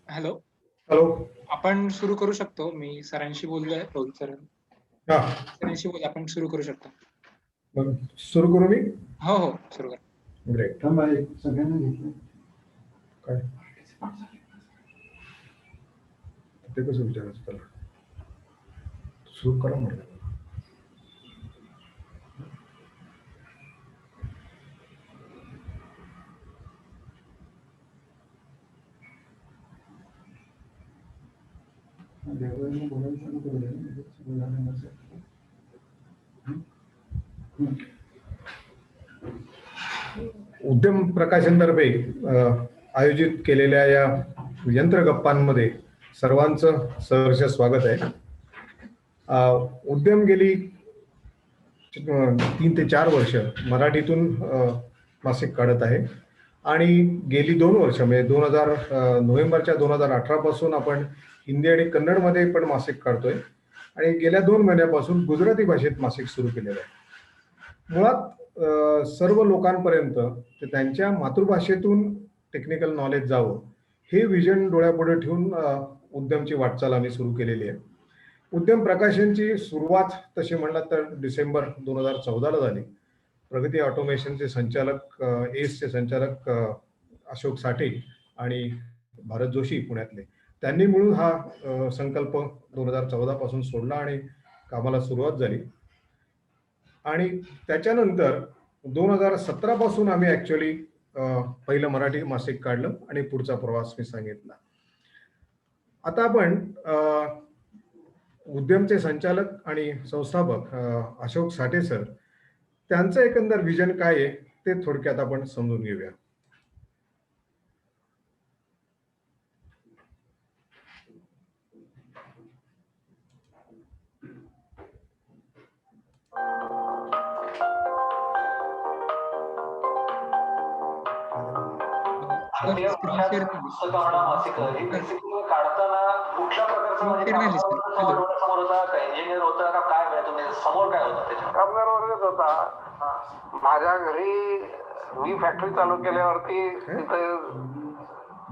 Hello. Hello. आपण सुरू करू शकतो. मी सरांशी बोललोय, रोहित सर. हा, सरांशी बोल, आपण सुरू करू शकतो. मग सुरू करू मी. हो हो, सुरू कर. ग्रेट. सगळ्यांना घेतलं काय ते कसं विचारायचं त्याला? सुरू करा म्हटलं. देवळाला बोलायला चालू करू दे ना, सगळं झाल्यानंतर. उद्यम प्रकाशनतर्फे आयोजित केलेल्या या यंत्र गप्पांमध्ये सर्वांचं सहर्ष स्वागत आहे. उद्यम गेली 3 ते 4 वर्ष मराठीतून मासिक काढत आहे आणि गेली 2 वर्ष म्हणजे नोव्हेंबरच्या 2018 पासून आपण हिंदी आणि कन्नडमध्ये पण मासिक काढतोय आणि गेल्या 2 महिन्यापासून गुजराती भाषेत मासिक सुरू केलेलं आहे. मुळात सर्व लोकांपर्यंत त्यांच्या मातृभाषेतून टेक्निकल नॉलेज जावं हे विजन डोळ्यापुढे ठेवून उद्यमची वाटचाल आम्ही सुरू केलेली आहे. उद्यम प्रकाशनची सुरुवात तशी म्हणलं तर डिसेंबर 2014ला झाली. प्रगती ऑटोमेशनचे संचालक एसचे संचालक अशोक साठे आणि भारत जोशी पुण्यातले त्यांनी मिळून हा संकल्प 2014 पासून सोडला आणि कामाला सुरुवात झाली. आणि त्याच्यानंतर 2017 पासून आम्ही ऍक्च्युअली पहिलं मराठी मासिक काढलं आणि पुढचा प्रवास मी सांगितला. आता आपण उद्यमचे संचालक आणि संस्थापक अशोक साठे सर त्यांचं एकंदर विजन काय आहे ते थोडक्यात आपण समजून घेऊया. भारतीय भाषात पुस्तकांना मासिक ही बेसिकली काढताना कुठल्या प्रकारचं म्हणजे कामगार डोळ्यासमोर होता का इंजिनियर होता का काय म्हणजे तुम्ही समोर काय होता त्याच्या? कामगार वर्गच होता. माझ्या घरी मी फॅक्टरी चालू केल्यावरती तिथे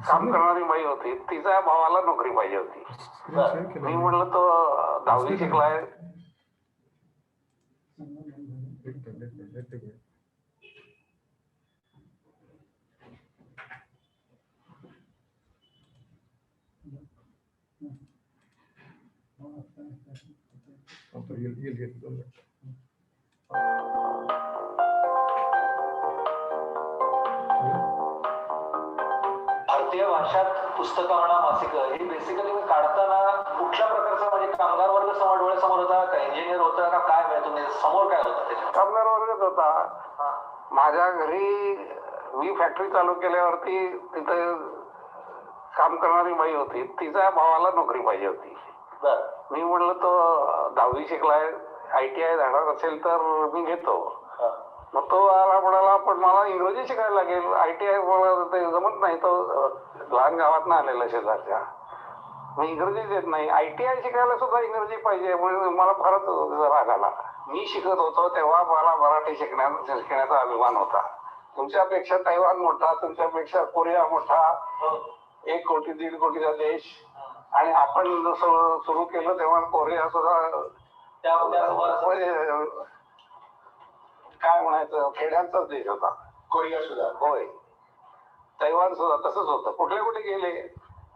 काम करणारी बाई होती, तिच्या भावाला नोकरी पाहिजे होती. मी म्हणलं तो 10वी शिकलाय. भारतीय भाषात पुस्तकांना मासिक ही बेसिकली काढताना कुठल्या प्रकारचं म्हणजे कामगार वर्ग समोर डोळ्यासमोर होता का इंजिनियर होता का काय म्हणजे तुम्ही समोर काय होता त्याच्या? कामगार वर्गच होता. माझ्या घरी मी फॅक्टरी चालू केल्यावरती तिथे काम करणारी बाई होती, तिच्या भावाला नोकरी पाहिजे होती. मी म्हणलं तो 10वी शिकलाय, ITI जाणार असेल तर मी घेतो. मग तो आला म्हणाला पण मला इंग्रजी शिकायला लागेल, ITI मला ते जमत नाही, तो लहान गावात ना आलेला शेजारच्या, मी इंग्रजीच येत नाही, ITI शिकायला सुद्धा इंग्रजी पाहिजे म्हणून मला फारच राग आला. मी शिकत होतो तेव्हा मला मराठी शिकण्याचा अभिमान होता. तुमच्यापेक्षा तैवान मोठा, तुमच्यापेक्षा कोरिया मोठा, 1 कोटी 1.5 कोटीचा देश, आणि आपण जसं सुरू केलं तेव्हा कोरिया सुद्धा काय म्हणायचं खेड्यांचाच देश होता. कोरिया सुद्धा होय, तैवान सुद्धा तसंच होतं. कुठे कुठे गेले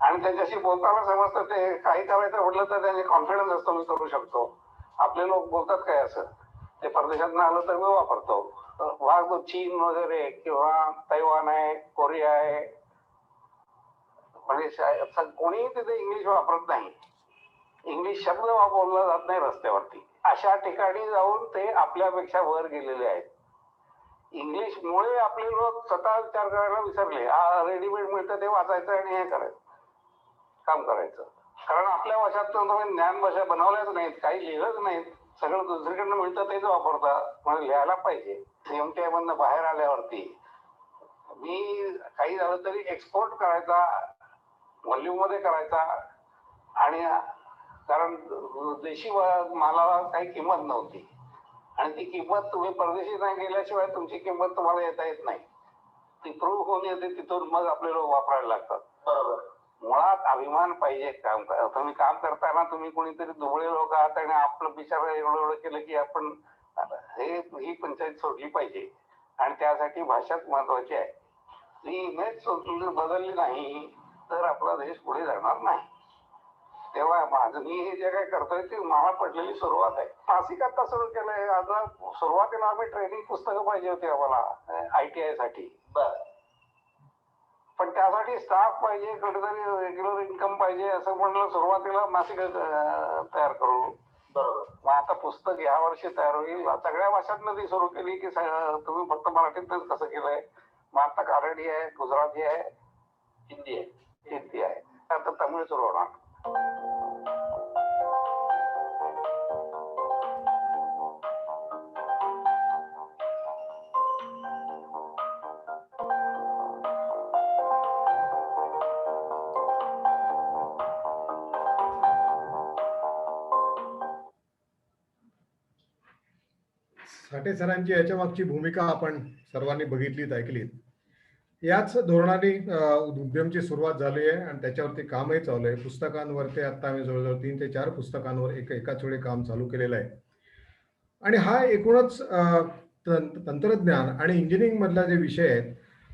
आणि त्यांच्याशी बोलताना समजतं ते काही करायचं म्हटलं तर त्यांचे कॉन्फिडन्स असतो मी करू शकतो. आपले लोक बोलतात काय असं, ते परदेशात आलं तर मी वापरतो. वाघ चीन वगैरे किंवा तैवान आहे, कोरिया आहे, म्हणजे कोणीही तिथे इंग्लिश वापरत नाही. इंग्लिश शब्द बोलला जात नाही रस्त्यावरती. अशा ठिकाणी जाऊन ते आपल्यापेक्षा वर गेलेले आहेत. इंग्लिशमुळे आपले लोक स्वतः विचार करायला विसरले. रेडीमेड मिळतं ते वाचायचं आणि हे करायचं, काम करायचं. कारण आपल्या भाषात तुम्ही ज्ञान भाषा बनवल्याच नाहीत, काही लिहिलंच नाहीत, सगळं दुसरीकडनं मिळतं तेच वापरतात. म्हणून लिहायला पाहिजे. CMTI मधनं बाहेर आल्यावरती मी काही झालं तरी एक्सपोर्ट करायचा, व्हॉल्यूम मध्ये करायचा, आणि कारण देशी मालाला काही किंमत नव्हती आणि ती किंमत तुम्ही परदेशी नाही गेल्याशिवाय तुमची किंमत तुम्हाला येता येत नाही. ती प्रूव्ह होऊन येते, तिथून मग आपले लोक वापरायला लागतात. बरोबर. मुळात अभिमान पाहिजे काम तुम्ही काम करताना तुम्ही कोणीतरी दुबळे लोक आहात आणि आपलं बिचारा एवढं केलं की आपण ही पंचायत सोडली पाहिजे आणि त्यासाठी भाषाच महत्वाची आहे. ही इमेज बदलली नाही तर आपला देश पुढे जाणार नाही. तेव्हा माझं मी हे जे काय करतोय ते मला पडलेली सुरुवात आहे. मासिक आता सुरू केलंय. आता सुरुवातीला आम्ही ट्रेनिंग पुस्तकं पाहिजे होती आम्हाला ITI साठी. पण त्यासाठी स्टाफ पाहिजे, कुठेतरी रेग्युलर इन्कम पाहिजे असं म्हणलं सुरुवातीला मासिक तयार करू. बरोबर. मग आता पुस्तक या वर्षी तयार होईल. सगळ्या भाषांना ती सुरू केली की तुम्ही फक्त मराठीतच कसं केलंय. मग आता कानडी आहे, गुजराती आहे, हिंदी आहे, आता तमिळ सुरू होणार. साठे सरांची याच्या मागची भूमिका आपण सर्वांनी बघितलीत, ऐकलीत. याच धोरणाने उद्यमची सुरुवात झाली आहे आणि त्याच्यावरती कामही चालू आहे. पुस्तकांवरती आता आम्ही जवळजवळ 3 ते 4 पुस्तकांवर एकाच वेळी काम चालू केलेलं आहे. आणि हा एकूणच तंत्रज्ञान आणि इंजिनिअरिंग मधला जे विषय आहेत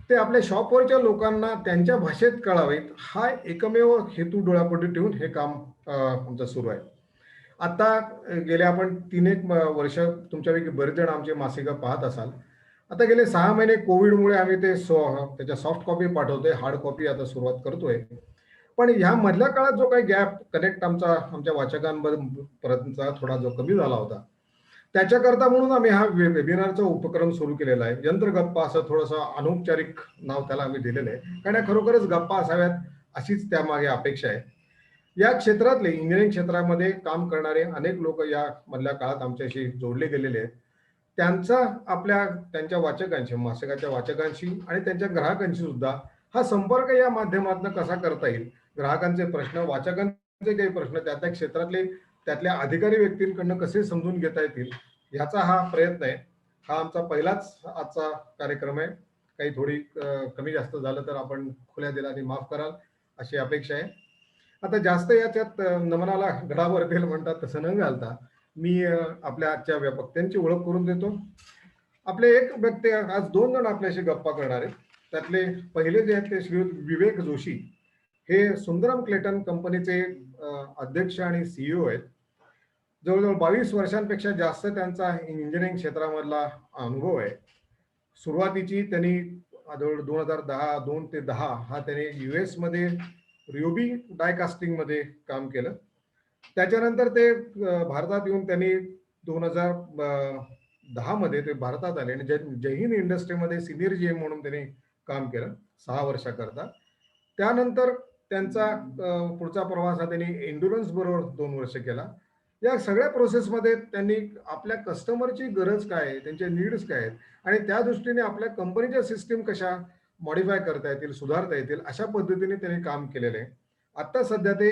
ते आपल्या शॉपवरच्या लोकांना त्यांच्या भाषेत कळावेत, हा एकमेव हेतू डोळ्यापुढे ठेवून हे काम आमचं सुरू आहे. आता गेल्या आपण 3-1 वर्ष तुमच्यापैकी बरेच जण आमचे मासिकं पाहत असाल. आता गेले 6 महिने कोविडमुळे आम्ही ते त्याच्या सॉफ्ट कॉपी पाठवतोय, हार्ड कॉपी आता सुरुवात करतोय. पण ह्या मधल्या काळात जो काही गॅप कनेक्ट आमच्या वाचकांपर्यंतचा थोडा जो कमी झाला होता, त्याच्याकरता म्हणून आम्ही हा वेबिनारचा उपक्रम सुरू केलेला आहे. यंत्र गप्पा असं थोडंसं अनौपचारिक नाव त्याला आम्ही दिलेलं आहे, कारण या खरोखरच गप्पा असाव्यात अशीच त्यामागे अपेक्षा आहे. या क्षेत्रातले इंजिनिअरिंग क्षेत्रामध्ये काम करणारे अनेक लोक या मधल्या काळात आमच्याशी जोडले गेलेले आहेत. त्यांच्या वाचकांशी, मासिकाच्या वाचकांशी आणि त्यांच्या ग्राहकांशी सुद्धा हा संपर्क या माध्यमातून कसा करता येईल, ग्राहकांचे प्रश्न, वाचकांचे काही प्रश्न त्या त्यातल्या अधिकारी व्यक्तींकडनं कसे समजून घेता येतील, ह्याचा हा प्रयत्न आहे. हा आमचा पहिलाच आजचा कार्यक्रम आहे. काही थोडी कमी जास्त झालं तर आपण खुल्या दिलाने माफ कराल अशी अपेक्षा आहे. आता जास्त याच्यात नमनाला घडावर बेल म्हणतात तसं न घालता मी आपल्या आजच्या वक्त्यांची ओळख करून देतो. आपले एक व्यक्ती, आज 2 जण आपल्याशी गप्पा करणार आहेत. त्यातले पहिले जे आहेत ते श्री विवेक जोशी, हे सुंदरम क्लेटन कंपनीचे अध्यक्ष आणि CEO आहेत. जवळजवळ 22 वर्षांपेक्षा जास्त त्यांचा इंजिनिअरिंग क्षेत्रामधला अनुभव आहे. सुरुवातीची त्यांनी जवळ 2 ते 10 हा त्यांनी US मध्ये रिओबी डायकास्टिंग मध्ये काम केलं. त्याच्यानंतर ते भारतात येऊन त्यांनी 2010 मध्ये ते भारतात आले आणि जय हिंद इंडस्ट्रीमध्ये सिनियर GM म्हणून त्यांनी काम केलं 6 वर्षाकरता. त्यानंतर त्यांचा पुढचा प्रवास हा त्यांनी एन्ड्युरन्स बरोबर 2 वर्ष केला. या सगळ्या प्रोसेसमध्ये त्यांनी आपल्या कस्टमरची गरज काय आहे, त्यांचे नीड्स काय आहेत आणि त्या दृष्टीने आपल्या कंपनीच्या सिस्टीम कशा मॉडिफाय करता येतील, सुधारता येतील अशा पद्धतीने त्यांनी काम केलेलं आहे. आता सध्या ते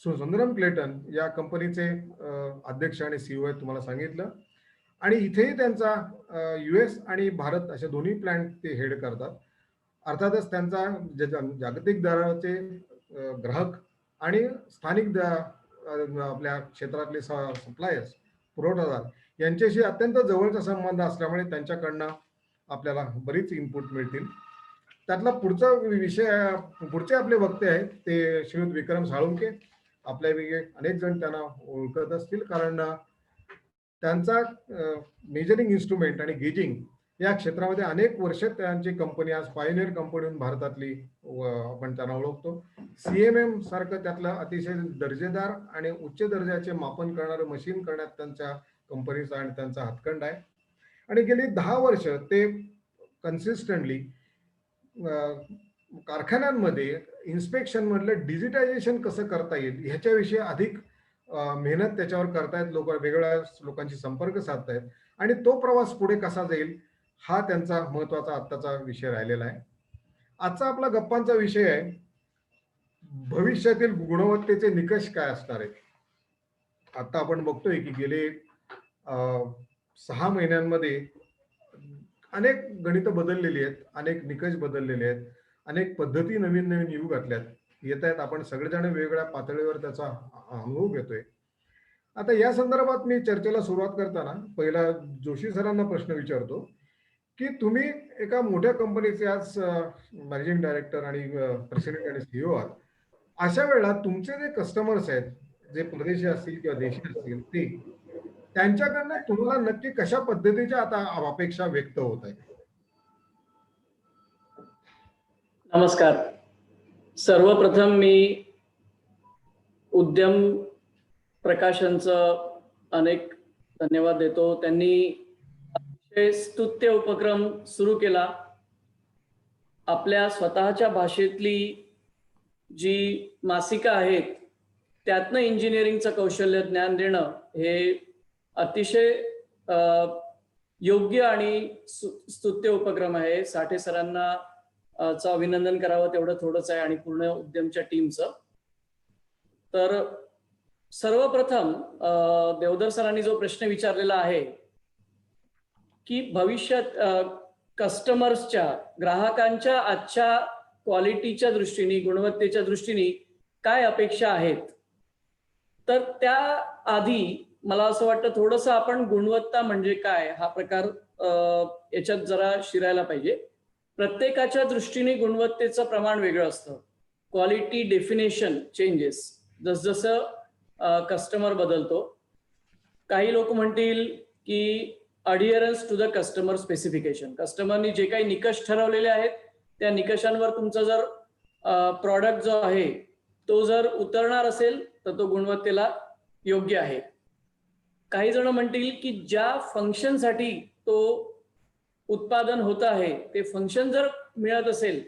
सुंदरम क्लेटन या कंपनीचे अध्यक्ष आणि CEO आहेत, तुम्हाला सांगितलं. आणि इथेही त्यांचा US आणि भारत अशा दोन्ही प्लॅन्ट ते हेड करतात. अर्थातच त्यांचा जागतिक दराचे ग्राहक आणि स्थानिक आपल्या क्षेत्रातले सप्लायर्स, पुरवठादार यांच्याशी अत्यंत जवळचा संबंध असल्यामुळे त्यांच्याकडनं आपल्याला बरीच इनपुट मिळतील. त्यातला पुढचा विषय, पुढचे आपले वक्ते आहेत ते श्रीयुत विक्रम साळुंके. आपल्यापैकी अनेक जण त्यांना ओळखत असतील, कारण त्यांचा मेजरिंग इन्स्ट्रुमेंट आणि गेजिंग या क्षेत्रामध्ये अनेक वर्ष त्यांची कंपनी, आज पायोनियर कंपनी भारतातली आपण त्यांना ओळखतो. CMM सारखं त्यातलं अतिशय दर्जेदार आणि उच्च दर्जाचे मापन करणारं मशीन करण्यात त्यांच्या कंपनीचा आणि त्यांचा हातखंड आहे. आणि गेली 10 वर्ष ते कन्सिस्टंटली कारखान्यांमध्ये इन्स्पेक्शन मधलं डिजिटायझेशन कसं करता येईल ह्याच्याविषयी अधिक मेहनत त्याच्यावर करतायत. वेगवेगळ्या लोकांशी संपर्क साधतायत आणि तो प्रवास पुढे कसा जाईल हा त्यांचा महत्वाचा आत्ताचा विषय राहिलेला आहे. आजचा आपला गप्पांचा विषय आहे भविष्यातील गुणवत्तेचे निकष काय असणार आहेत. आता आपण बघतोय की गेले 6 महिन्यांमध्ये अनेक गणितं बदललेली आहेत, अनेक निकष बदललेले आहेत, अनेक पद्धती नवीन येऊ घातल्यात. येत आहेत. आपण सगळेजण वेगवेगळ्या पातळीवर त्याचा अनुभव घेतोय. आता या संदर्भात मी चर्चेला सुरुवात करताना पहिला जोशी सरांना प्रश्न विचारतो की तुम्ही एका मोठ्या कंपनीचे आज मॅनेजिंग डायरेक्टर आणि प्रेसिडेंट आणि सीईओ आहात. अशा वेळेला तुमचे जे कस्टमर्स आहेत, जे परदेशी असतील किंवा देशी असतील, ते त्यांच्याकडनं तुम्हाला नक्की कशा पद्धतीच्या आता अपेक्षा व्यक्त होत आहेत? नमस्कार. सर्वप्रथम मी उद्यम प्रकाशनचं अनेक धन्यवाद देतो. त्यांनी अतिशय स्तुत्य उपक्रम सुरू केला. आपल्या स्वतःच्या भाषेतली जी मासिकं आहेत त्यातनं इंजिनिअरिंगचं कौशल्य ज्ञान देणं हे अतिशय योग्य आणि स्तुत्य उपक्रम आहे. साठे सरांना चं अभिनंदन करावं तेवढं थोडंच आहे आणि पूर्ण उद्यमच्या टीमचं. तर सर्वप्रथम देवधर सरांनी जो प्रश्न विचारलेला आहे की भविष्यात कस्टमर्सच्या, ग्राहकांच्या आजच्या क्वालिटीच्या दृष्टीने, गुणवत्तेच्या दृष्टीने काय अपेक्षा आहेत, तर त्या आधी मला असं वाटतं थोडंसं आपण गुणवत्ता म्हणजे काय हा प्रकार याच्यात जरा शिरायला पाहिजे. प्रत्येकाच्या दृष्टीने गुणवत्तेचं प्रमाण वेगळं असतं. क्वालिटी डेफिनेशन चेंजेस जसजसं कस्टमर बदलतो. काही लोक म्हणतील की अडिअरन्स टू द कस्टमर स्पेसिफिकेशन, कस्टमरनी जे काही निकष ठरवलेले आहेत त्या निकषांवर तुमचा जर प्रॉडक्ट जो आहे तो जर उतरणार असेल तर तो गुणवत्तेला योग्य आहे. काही जण म्हणतील की ज्या फंक्शनसाठी तो उत्पादन होत आहे ते फंक्शन जर मिळत असेल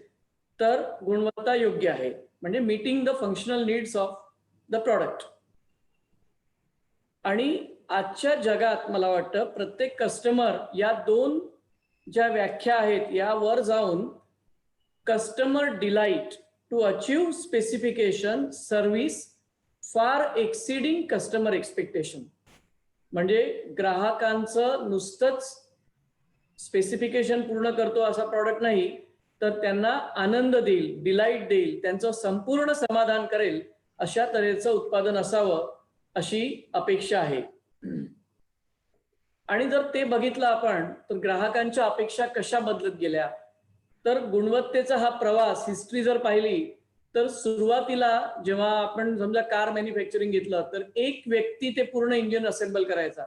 तर गुणवत्ता योग्य आहे, म्हणजे meeting the functional needs of the product. आणि आजच्या जगात मला वाटतं प्रत्येक कस्टमर या दोन ज्या व्याख्या आहेत यावर जाऊन customer delight to achieve specification service far exceeding customer expectation, म्हणजे ग्राहकांचं नुसतंच स्पेसिफिकेशन पूर्ण करतो असा प्रॉडक्ट नाही तर त्यांना आनंद देईल, डिलाइट देईल, त्यांचं संपूर्ण समाधान करेल अशा तऱ्हेचं उत्पादन असावं अशी अपेक्षा आहे. आणि जर ते बघितलं आपण तर ग्राहकांच्या अपेक्षा कशा बदलत गेल्या, तर गुणवत्तेचा हा प्रवास हिस्ट्री जर पाहिली तर सुरुवातीला जेव्हा आपण समजा कार मॅन्युफॅक्चरिंग घेतलं तर एक व्यक्ती ते पूर्ण इंजिन असेंबल करायचा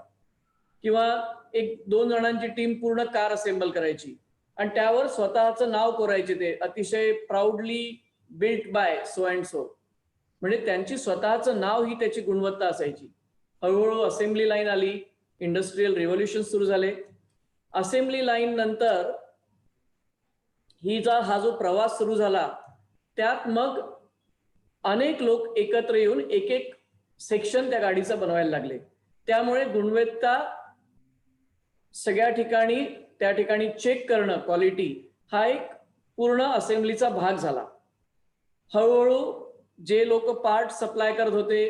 किंवा एक दोन जणांची टीम पूर्ण कार असेंबल करायची आणि त्यावर स्वतःचं नाव कोरायचे, ते अतिशय proudly built by so and so, म्हणजे त्यांची स्वतःचं नाव ही त्याची गुणवत्ता असायची. हळूहळू असेंब्ली लाईन आली, इंडस्ट्रियल रिव्होल्युशन सुरू झाले. असेंब्ली लाईन नंतर हा जो प्रवास सुरू झाला त्यात मग अनेक लोक एकत्र येऊन एक एक सेक्शन त्या गाडीचं बनवायला लागले. त्यामुळे गुणवत्ता सगळ्या ठिकाणी त्या ठिकाणी चेक करणं, क्वालिटी हा एक पूर्ण असेंब्लीचा भाग झाला. हळूहळू जे लोक पार्ट सप्लाय करत होते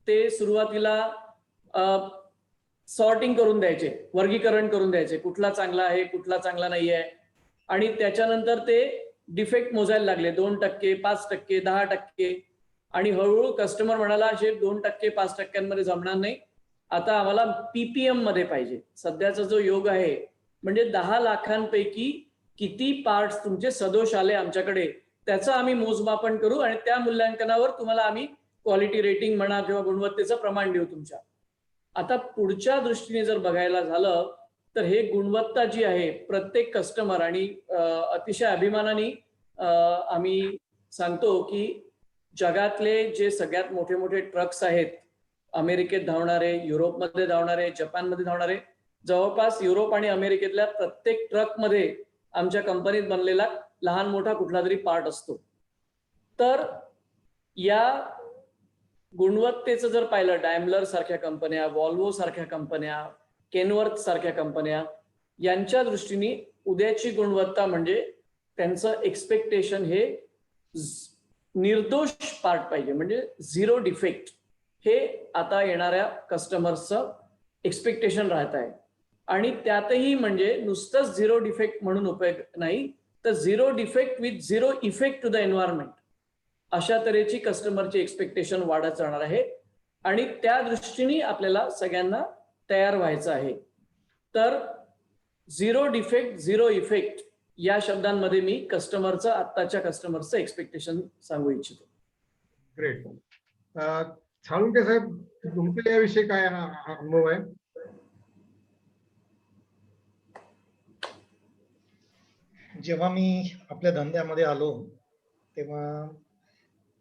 ते सुरुवातीला सॉर्टिंग करून द्यायचे, वर्गीकरण करून द्यायचे, कुठला चांगला आहे कुठला चांगला नाही आहे, आणि त्याच्यानंतर ते डिफेक्ट मोजायला लागले, 2%, 5%, 10%. आणि हळूहळू कस्टमर म्हणाला असे 2%, 5% जमणार नाही, आता आम्हाला PPM मध्ये पाहिजे. सध्याचा जो योग आहे म्हणजे 10 लाखांपैकी किती पार्ट्स तुमचे सदोष आले आमच्याकडे त्याचं आम्ही मोजमापन करू आणि त्या मूल्यांकनावर तुम्हाला आम्ही क्वालिटी रेटिंग म्हणा किंवा गुणवत्तेचं प्रमाण देऊ तुमच्या. आता पुढच्या दृष्टीने जर बघायला झालं तर हे गुणवत्ता जी आहे प्रत्येक कस्टमर, आणि अतिशय अभिमानाने आम्ही सांगतो की जगातले जे सगळ्यात मोठे मोठे ट्रक्स आहेत, अमेरिकेत धावणारे, युरोपमध्ये धावणारे, जपानमध्ये धावणारे, जवळपास युरोप आणि अमेरिकेतल्या प्रत्येक ट्रकमध्ये आमच्या कंपनीत बनलेला लहान मोठा कुठला तरी पार्ट असतो. तर या गुणवत्तेचं जर पाहिलं, डायमलर सारख्या कंपन्या, वॉल्वो सारख्या कंपन्या, केनवर्थ सारख्या कंपन्या, यांच्या दृष्टीने उद्याची गुणवत्ता म्हणजे त्यांचं एक्सपेक्टेशन हे निर्दोष पार्ट पाहिजे, म्हणजे झिरो डिफेक्ट, हे आता येणाऱ्या कस्टमर्सचं एक्सपेक्टेशन राहत आहे. आणि त्यातही म्हणजे नुसतंच झिरो डिफेक्ट म्हणून उपयोग नाही, तर zero defect with zero effect to the environment. अशा तऱ्हेची कस्टमरची एक्सपेक्टेशन वाढत जाणार आहे आणि त्या दृष्टीने आपल्याला सगळ्यांना तयार व्हायचं आहे. तर झिरो डिफेक्ट झिरो इफेक्ट या शब्दांमध्ये मी कस्टमरचं, आत्ताच्या कस्टमरचं एक्सपेक्टेशन सांगू इच्छितो. ग्रेट. साळुंके साहेब, तुमच्या याविषयी काय अनुभव आहे? जेव्हा मी आपल्या धंद्यामध्ये आलो तेव्हा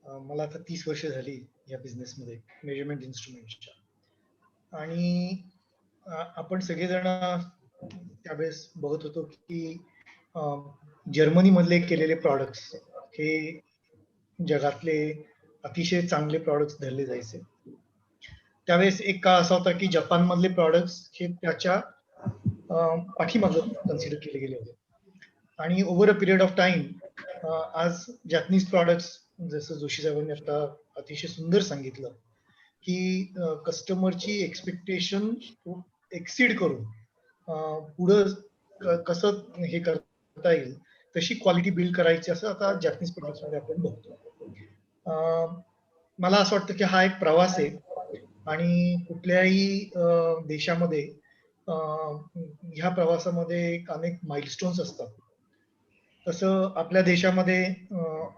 मला आता 30 वर्ष झाली या बिझनेसमध्ये, मेजरमेंट इन्स्ट्रुमेंट्सच्या. आणि आपण सगळेजण त्यावेळेस बघत होतो की जर्मनीमधले केलेले प्रॉडक्ट्स हे जगातले अतिशय चांगले प्रॉडक्ट्स धरले जायचे. त्यावेळेस एक काळ असा होता की जपानमधले प्रॉडक्ट्स हे त्याच्या पाठीमागं कन्सिडर केले गेले होते. आणि over a period of time आज जॅपनीज प्रॉडक्ट्स, जसं जोशी साहेबांनी आता अतिशय सुंदर सांगितलं की कस्टमरची एक्सपेक्टेशन एक्सीड करून पुढं कसं हे करता येईल तशी क्वालिटी बिल्ड करायची, असं आता जॅपनीज प्रोडक्ट्स मध्ये आपण बघतो. मला असं वाटतं की हा एक प्रवास आहे आणि कुठल्याही देशामध्ये ह्या प्रवासामध्ये अनेक माइलस्टोन्स असतात. तसं आपल्या देशामध्ये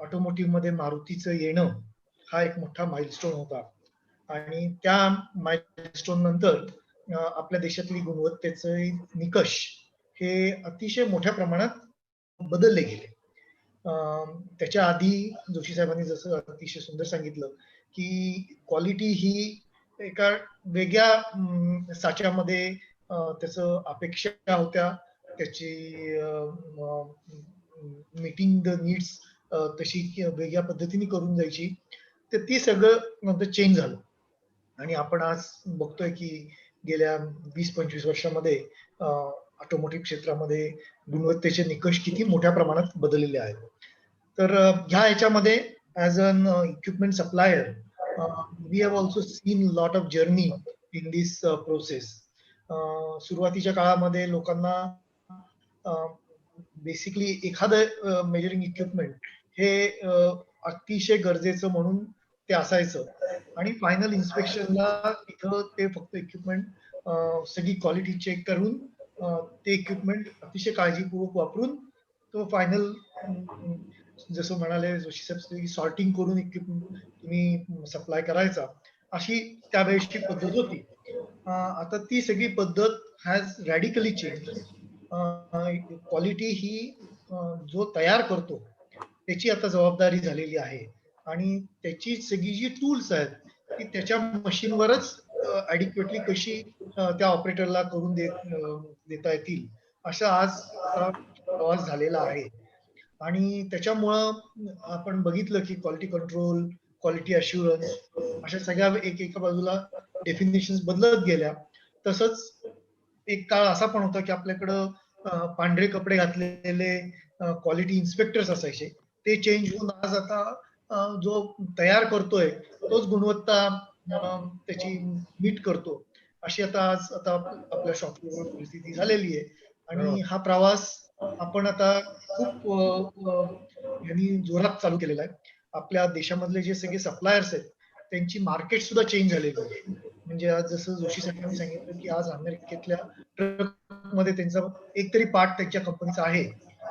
ऑटोमोटिव्ह मध्ये मारुतीचं येणं हा एक मोठा माइलस्टोन होता आणि त्या माइलस्टोन नंतर आपल्या देशातली गुणवत्तेचे निकष हे अतिशय मोठ्या प्रमाणात बदलले गेले. त्याच्या आधी जोशी साहेबांनी जसं अतिशय सुंदर सांगितलं की क्वालिटी ही एका वेगळ्या साच्यामध्ये त्याचं अपेक्षा होत्या, त्याची मीटिंग द नीड्स तशी वेगळ्या पद्धतीने करून जायची. तर ती सगळं नंतर चेंज झालं आणि आपण आज बघतोय की गेल्या 20-25 वर्षामध्ये ऑटोमोटिव्ह क्षेत्रामध्ये गुणवत्तेचे निकष किती मोठ्या प्रमाणात बदललेले आहेत. तर ह्या याच्यामध्ये as an equipment supplier we have also seen lot of journey in this process. सुरुवातीच्या काळामध्ये लोकांना बेसिकली एखादं मेजरिंग इक्विपमेंट हे अतिशय गरजेचं म्हणून ते असायचं आणि फायनल इन्स्पेक्शनला तिथं ते फक्त इक्विपमेंट सगळी क्वालिटी चेक करून ते इक्विपमेंट अतिशय काळजीपूर्वक वापरून तो फायनल, जसं म्हणाले जोशी साहेब, सॉर्टिंग करून इक्विपमेंट तुम्ही सप्लाय करायचा, अशी त्यावेळेसची पद्धत होती. आता ती सगळी पद्धत हॅज रॅडिकली चेंज. क्वालिटी ही जो तयार करतो त्याची आता जबाबदारी झालेली आहे आणि त्याची सगळी जी टूल्स आहेत ती त्याच्या मशीनवरच ॲडिक्वेटली कशी त्या ऑपरेटरला करून देता येतील असा आज प्रवास झालेला आहे. आणि त्याच्यामुळं आपण बघितलं की क्वालिटी कंट्रोल, क्वालिटी अश्युरन्स अशा सगळ्या एका बाजूला डेफिनेशन्स बदलत गेल्या. तसंच एक काळ असा पण होता की आपल्याकडं पांढरे कपडे घातलेले क्वालिटी इन्स्पेक्टर्स असायचे. ते चेंज होऊन आज आता जो तयार करतोय तोच गुणवत्ता त्याची मीट करतो, अशी आता आज आपल्या शॉपवर परिस्थिती झालेली आहे. आणि हा प्रवास आपण आता खूप यांनी जोरात चालू केलेला आहे. आपल्या देशामधले जे सगळे सप्लायर्स आहेत त्यांची मार्केट सुद्धा चेंज झालेली आहे. म्हणजे आज जसं जोशी साहेबांनी सांगितलं की आज अमेरिकेतल्या ट्रक मध्ये त्यांचा एकतरी पार्ट त्यांच्या कंपनीचा आहे,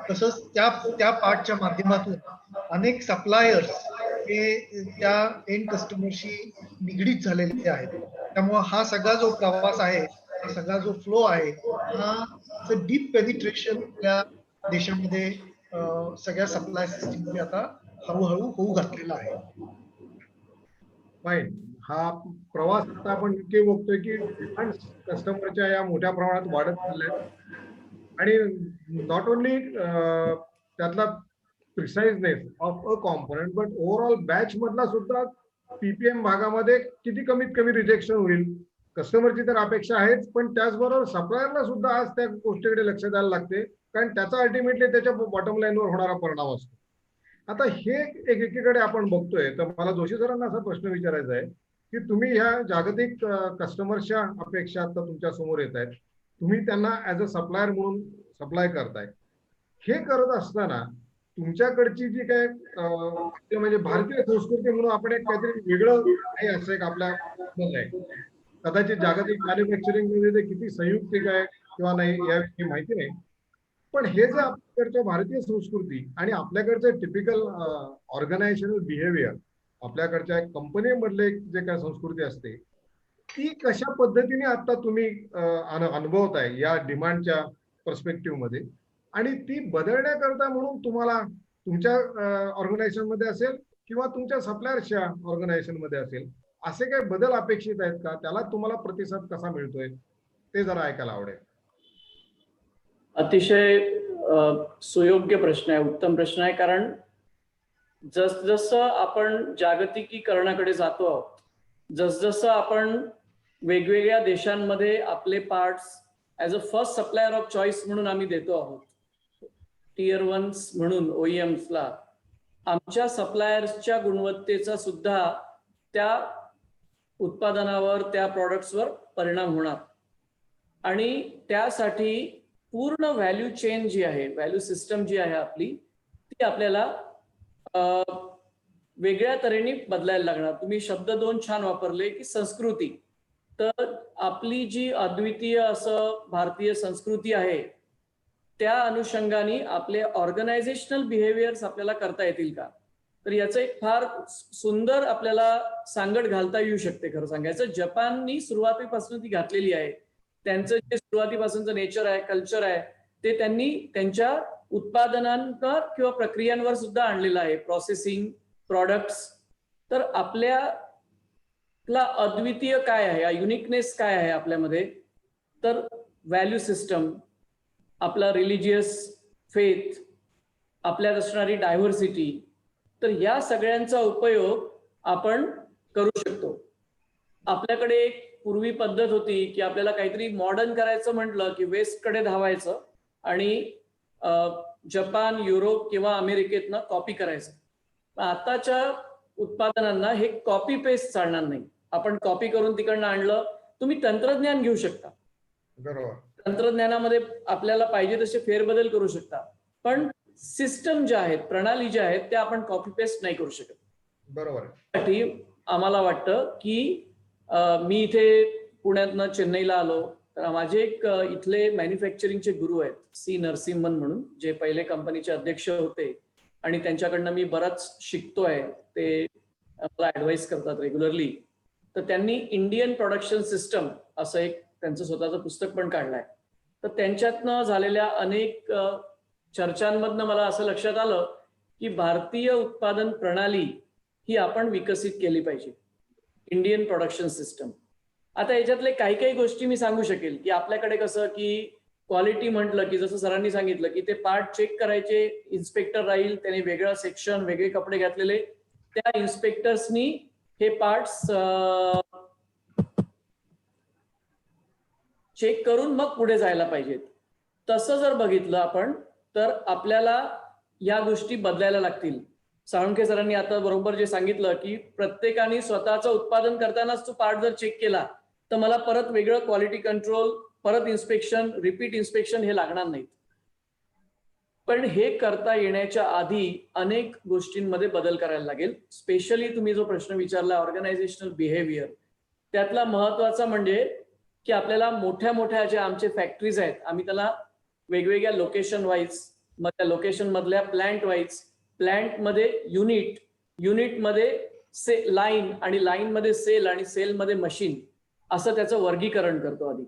तसंच त्या पार्टच्या माध्यमातून अनेक सप्लायर्स हे त्या एंड कस्टमरशी निगडीत झालेले आहेत. त्यामुळे हा सगळा जो प्रवास आहे, हा सगळा जो फ्लो आहे, हा डीप पेनिट्रेशन आपल्या देशामध्ये सगळ्या सप्लाय सिस्टीम मध्ये आता हळूहळू होऊ घातलेला आहे. फाईन. हा प्रवास आता आपण इतके बघतोय की कस्टमरच्या या मोठ्या प्रमाणात वाढत चाललाय आणि नॉट ओनली त्यातला preciseness of a component but overall batch मधला सुद्धा पीपीएम भागामध्ये किती कमीत कमी रिजेक्शन होईल, कस्टमरची तर अपेक्षा आहेच, पण त्याचबरोबर सप्लायरला सुद्धा आज त्या गोष्टीकडे लक्ष द्यायला लागते, कारण त्याचा अल्टिमेटली त्याच्या बॉटम लाईनवर होणारा परिणाम असतो. आता हे एकीकडे आपण बघतोय, तर मला जोशी सरांना असा प्रश्न विचारायचा आहे की तुम्ही ह्या जागतिक कस्टमरच्या अपेक्षा आता तुमच्या समोर येत आहेत, तुम्ही त्यांना ऍज अ सप्लायर म्हणून सप्लाय करताय. हे करत असताना तुमच्याकडची जी काय ते म्हणजे भारतीय संस्कृती म्हणून आपण एक काहीतरी वेगळं आहे असं एक आपल्या मत आहे. कदाचित जागतिक मॅन्युफॅक्चरिंग मध्ये ते किती संयुक्तिक आहे किंवा नाही याविषयी माहिती नाही. पण हे जे आपल्याकडच्या भारतीय संस्कृती आणि आपल्याकडचं टिपिकल ऑर्गनायझेशनल बिहेवियर, आपल्याकडच्या कंपनीमधले जे काय संस्कृती असते ती कशा पद्धतीने आता तुम्ही अनुभवताय या डिमांडच्या पर्स्पेक्टिव्ह मध्ये, आणि ती बदलण्याकरता म्हणून तुम्हाला तुमच्या ऑर्गनायझेशन मध्ये असेल किंवा तुमच्या सप्लायर्सच्या ऑर्गनायझेशन मध्ये असेल असे काही बदल अपेक्षित आहेत का? त्याला तुम्हाला प्रतिसाद कसा मिळतोय ते जरा ऐकायला आवडेल. अतिशय सुयोग्य प्रश्न आहे, उत्तम प्रश्न आहे. कारण जसजसं आपण जागतिकीकरणाकडे जातो आहोत, जसजसं आपण वेगवेगळ्या देशांमध्ये आपले parts as a first supplier of choice म्हणून आम्ही देतो आहोत, टियर 1 म्हणून OEMsला, आमच्या सप्लायर्सच्या गुणवत्तेचा सुद्धा त्या उत्पादनावर, त्या प्रॉडक्ट्सवर परिणाम होणार. आणि त्यासाठी पूर्ण व्हॅल्यू चेन जी आहे, व्हॅल्यू सिस्टम जी आहे आपली, ती आपल्याला वेगळ्या तऱ्हेने बदलायला लागणार. तुम्ही शब्द 2 छान वापरले की संस्कृती. तर आपली जी अद्वितीय असं भारतीय संस्कृती आहे त्या अनुषंगाने आपले ऑर्गनायझेशनल बिहेवियर्स आपल्याला करता येतील का? तर याचं एक फार सुंदर आपल्याला सांगड घालता येऊ शकते. खरं सांगायचं, जपाननी सुरुवातीपासून ती घातलेली आहे. त्यांचं जे सुरुवातीपासूनचं नेचर आहे, कल्चर आहे, ते त्यांनी त्यांच्या उत्पादनांवर किंवा प्रक्रियांवर सुद्धा आणलेलं आहे, प्रोसेसिंग, प्रॉडक्ट्स. तर आपल्याला अद्वितीय काय आहे, युनिकनेस काय आहे आपल्यामध्ये? तर व्हॅल्यू सिस्टम, आपला रिलिजियस फेथ, आपल्यात असणारी डायव्हर्सिटी. तर या सगळ्यांचा उपयोग आपण करू शकतो. आपल्याकडे एक पूर्वी पद्धत होती की आपल्याला काहीतरी मॉडर्न करायचं म्हटलं की वेस्टकडे धावायचं आणि जपान, युरोप किंवा अमेरिकेतनं कॉपी करायचं. आताच्या उत्पादनांना हे कॉपी पेस्ट चालणार नाही. आपण कॉपी करून तिकडनं आणलं, तुम्ही तंत्रज्ञान घेऊ शकता, बरोबर, तंत्रज्ञानामध्ये आपल्याला पाहिजे तसे फेरबदल करू शकता, पण सिस्टम ज्या आहेत, प्रणाली ज्या आहेत, त्या आपण कॉपी पेस्ट नाही करू शकत. बरोबर. साठी आम्हाला वाटतं की मी इथे पुण्यातनं चेन्नईला आलो तर माझे एक इथले मॅन्युफॅक्चरिंगचे गुरु आहेत, सी नरसिंहन म्हणून, जे पहिले कंपनीचे अध्यक्ष होते आणि त्यांच्याकडनं मी बराच शिकतोय. ते मला ऍडवाइस करतात रेग्युलरली. तर त्यांनी इंडियन प्रोडक्शन सिस्टम असं एक त्यांचं स्वतःचं पुस्तक पण काढलंय. तर त्यांच्यातनं झालेल्या अनेक चर्चांमधनं मला असं लक्षात आलं की भारतीय उत्पादन प्रणाली ही आपण विकसित केली पाहिजे, इंडियन प्रोडक्शन सिस्टम. आता याच्यातले काही काही गोष्टी मी सांगू शकेल की आपल्याकडे कसं की क्वालिटी म्हटलं की जसं सरांनी सांगितलं की ते पार्ट चेक करायचे, इन्स्पेक्टर राहील, त्याने वेगळं सेक्शन, वेगळे कपडे घातलेले, त्या इन्स्पेक्टर्सनी हे पार्ट्स चेक करून मग पुढे जायला पाहिजेत. तसं जर बघितलं आपण तर आपल्याला या गोष्टी बदलायला लागतील. साळुंखे सरांनी आता बरोबर जे सांगितलं की प्रत्येकाने स्वतःचं उत्पादन करतानाच तो पार्ट जर चेक केला तर मला परत वेगळं क्वालिटी कंट्रोल, परत इन्स्पेक्शन, रिपीट इन्स्पेक्शन हे लागणार नाहीत. पण हे करता येण्याच्या आधी अनेक गोष्टींमध्ये बदल करायला लागेल. स्पेशली तुम्ही जो प्रश्न विचारला ऑर्गनायझेशनल बिहेवियर, त्यातला महत्वाचा म्हणजे की आपल्याला मोठ्या मोठ्या ज्या आमचे फॅक्टरीज आहेत, आम्ही त्याला वेगवेगळ्या लोकेशन वाईज, मग त्या लोकेशन मधल्या प्लांट वाईज, प्लांट मध्ये युनिट, युनिट मध्ये लाईन, आणि लाईन मध्ये सेल, आणि सेल मध्ये मशीन, असं त्याचं वर्गीकरण करतो आधी.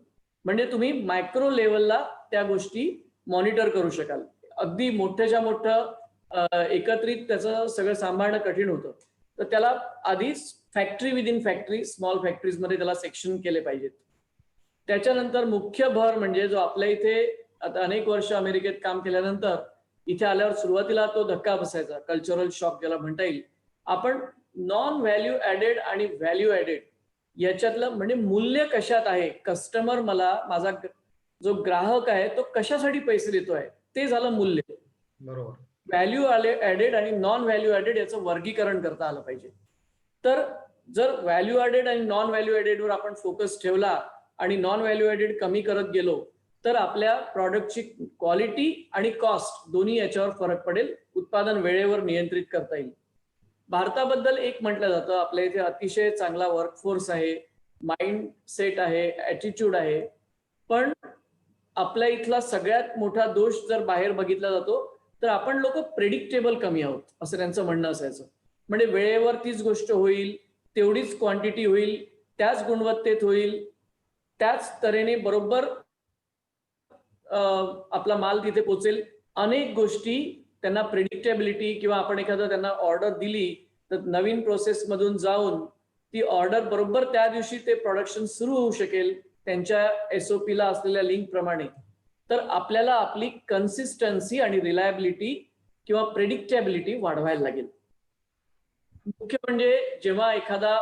म्हणजे तुम्ही मायक्रो लेवलला त्या गोष्टी मॉनिटर करू शकाल. अगदी मोठ्याच्या मोठं एकत्रित त्याचं सगळं सांभाळणं कठीण होतं. तर त्याला आधीच factory within factory, small factories मध्ये त्याला सेक्शन केले पाहिजेत. त्याच्यानंतर मुख्य भर म्हणजे जो आपल्या इथे आता अनेक वर्ष अमेरिकेत काम केल्यानंतर इथे आल्यावर सुरुवातीला तो धक्का बसायचा, कल्चरल शॉक ज्याला म्हणता येईल. आपण नॉन व्हॅल्यू ऍडेड आणि व्हॅल्यू ऍडेड याच्यातलं म्हणजे मूल्य कशात आहे, कस्टमर मला, माझा जो ग्राहक आहे तो कशासाठी पैसे देतोय, ते झालं मूल्य. बरोबर. व्हॅल्यू ऍडेड आणि नॉन व्हॅल्यू ऍडेड याचं वर्गीकरण करता आलं पाहिजे. तर जर व्हॅल्यू ऍडेड आणि नॉन व्हॅल्यू ऍडेड वर आपण फोकस ठेवला आणि नॉन व्हॅल्यू ऍडेड कमी करत गेलो तर आपल्या प्रॉडक्टची क्वालिटी आणि कॉस्ट दोन्ही याच्यावर फरक पडेल, उत्पादन वेळेवर नियंत्रित करता येईल. भारताबद्दल एक म्हटलं जातं, आपल्या इथे अतिशय चांगला वर्कफोर्स आहे, माइंड सेट आहे, ॲटिट्यूड आहे, पण आपल्या इथला सगळ्यात मोठा दोष जर बाहेर बघितला जातो तर आपण लोक प्रेडिक्टेबल कमी आहोत, असं त्यांचं म्हणणं असायचं. म्हणजे वेळेवर तीच गोष्ट होईल, तेवढीच क्वांटिटी होईल, त्याच गुणवत्तेत होईल, त्याच तऱ्हेने बरोबर आपला माल तिथे पोचेल. अनेक गोष्टी त्यांना प्रेडिक्टेबिलिटी, किंवा आपण एखादं त्यांना ऑर्डर दिली तर नवीन प्रोसेस मधून जाऊन ती ऑर्डर बरोबर त्या दिवशी ते प्रोडक्शन सुरू होऊ शकेल त्यांच्या SOP ला असलेल्या लिंक प्रमाणे. तर आपल्याला आपली कन्सिस्टन्सी आणि रिलायबिलिटी किंवा प्रेडिक्टेबिलिटी वाढवायला लागेल. मुख्य म्हणजे जेव्हा एखादा,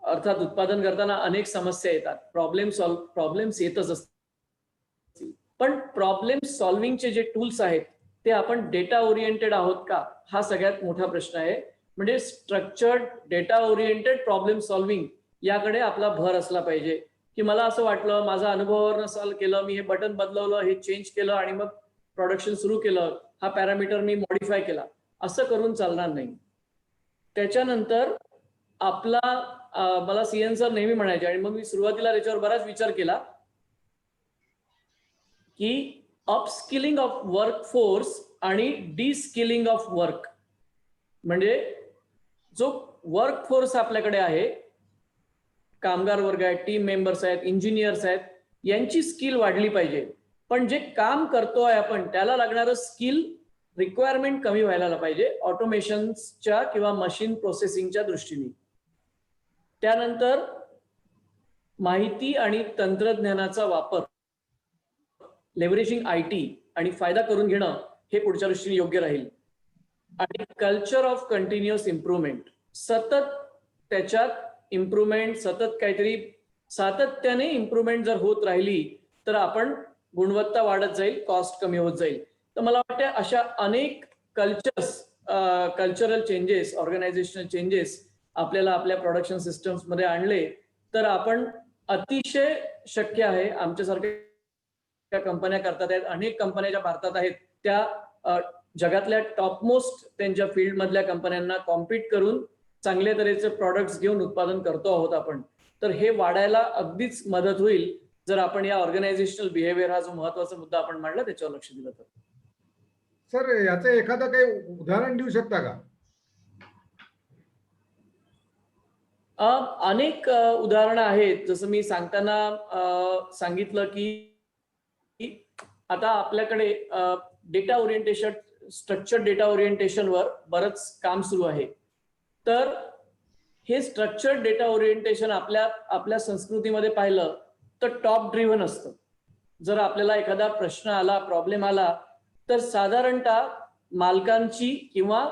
अर्थात उत्पादन करताना अनेक समस्या येतात, प्रॉब्लेम्स येतच असतील, पण प्रॉब्लेम सॉल्व्हिंगचे जे टूल्स आहेत ते आपण डेटा ओरिएंटेड आहोत का, हा सगळ्यात मोठा प्रश्न आहे. म्हणजे structured data oriented problem solving याकडे आपला भर असला पाहिजे. की मला असं वाटलं, माझा अनुभवावर सॉल्व केलं, मी हे बटन बदलवलं, हे चेंज केलं आणि मग प्रोडक्शन सुरू केलं, हा पॅरामीटर मी मॉडिफाय केला, असं करून चालणार नाही. त्याच्यानंतर आपला मला CN सर नेहमी म्हणायचे, आणि मग मी सुरुवातीला त्याच्यावर बराच विचार केला, की अपस्किलिंग ऑफ वर्कफोर्स आणि डिस्किलिंग ऑफ वर्क. म्हणजे जो वर्कफोर्स आपल्याकडे आहे, कामगार वर्ग आहेत, टीम मेंबर्स आहेत, इंजिनियर्स आहेत, यांची स्किल वाढली पाहिजे, पण जे काम करतोय आपण त्याला लागणारं स्किल रिक्वायरमेंट कमी व्हायला पाहिजे ऑटोमेशनच्या किंवा मशीन प्रोसेसिंगच्या दृष्टीने. त्यानंतर माहिती आणि तंत्रज्ञानाचा वापर, लेव्हरेजिंग IT आणि फायदा करून घेणं हे पुढच्या दृष्टीने योग्य राहील. आणि कल्चर ऑफ कंटिन्युअस इम्प्रूव्हमेंट, सतत त्याच्यात इम्प्रूव्हमेंट, सतत काहीतरी सातत्याने इम्प्रूव्हमेंट जर होत राहिली तर आपण गुणवत्ता वाढत जाईल, कॉस्ट कमी होत जाईल. तर मला वाटतं अशा अनेक कल्चरल चेंजेस, ऑर्गनायझेशनल चेंजेस आपल्याला आपल्या प्रोडक्शन सिस्टम्स मध्ये आणले तर आपण अतिशय शक्य आहे. आमच्यासारख्या कंपन्या करतात आहेत, अनेक कंपन्या ज्या भारतात आहेत त्या जगातल्या टॉपमोस्ट त्यांच्या फील्ड मधल्या कंपन्यांना कॉम्पीट करून चांगल्या तऱ्हेचे प्रॉडक्ट्स घेऊन उत्पादन करतो आहोत आपण. तर हे वाढायला अगदीच मदत होईल जर आपण या ऑर्गनायझेशनल बिहेवियर, हा जो महत्वाचा मुद्दा आपण मांडला, त्याच्यावर लक्ष दिलं तर. सर, याचं एखादं काही उदाहरण देऊ शकता का? अनेक उदाहरणं आहेत. जसं मी सांगताना सांगितलं की आता आपल्याकडे डेटा ओरिएंटेशन, स्ट्रक्चर डेटा ओरिएंटेशनवर बरंच काम सुरू आहे. तर हे स्ट्रक्चर्ड डेटा ओरिएंटेशन आपल्या संस्कृतीमध्ये पाहिलं तर टॉप ड्रिव्हन असतं. जर आपल्याला एखादा प्रश्न आला, प्रॉब्लेम आला, तर साधारणतः मालकांची किंवा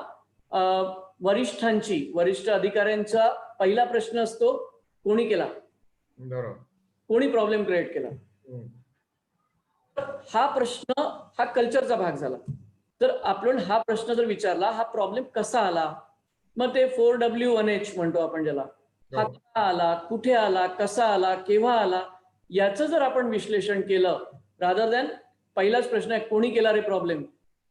वरिष्ठ अधिकाऱ्यांचा पहिला प्रश्न असतो, कोणी केला, कोणी प्रॉब्लेम क्रिएट केला. हा प्रश्न हा कल्चरचा भाग झाला. तर आपण हा प्रश्न जर विचारला, हा प्रॉब्लेम कसा आला, मग ते 4W1H म्हणतो आपण ज्याला, हा कसा आला, कुठे आला, कसा आला, केव्हा आला, याचं जर आपण विश्लेषण केलं, रादर दॅन पहिलाच प्रश्न आहे कोणी केला रे प्रॉब्लेम,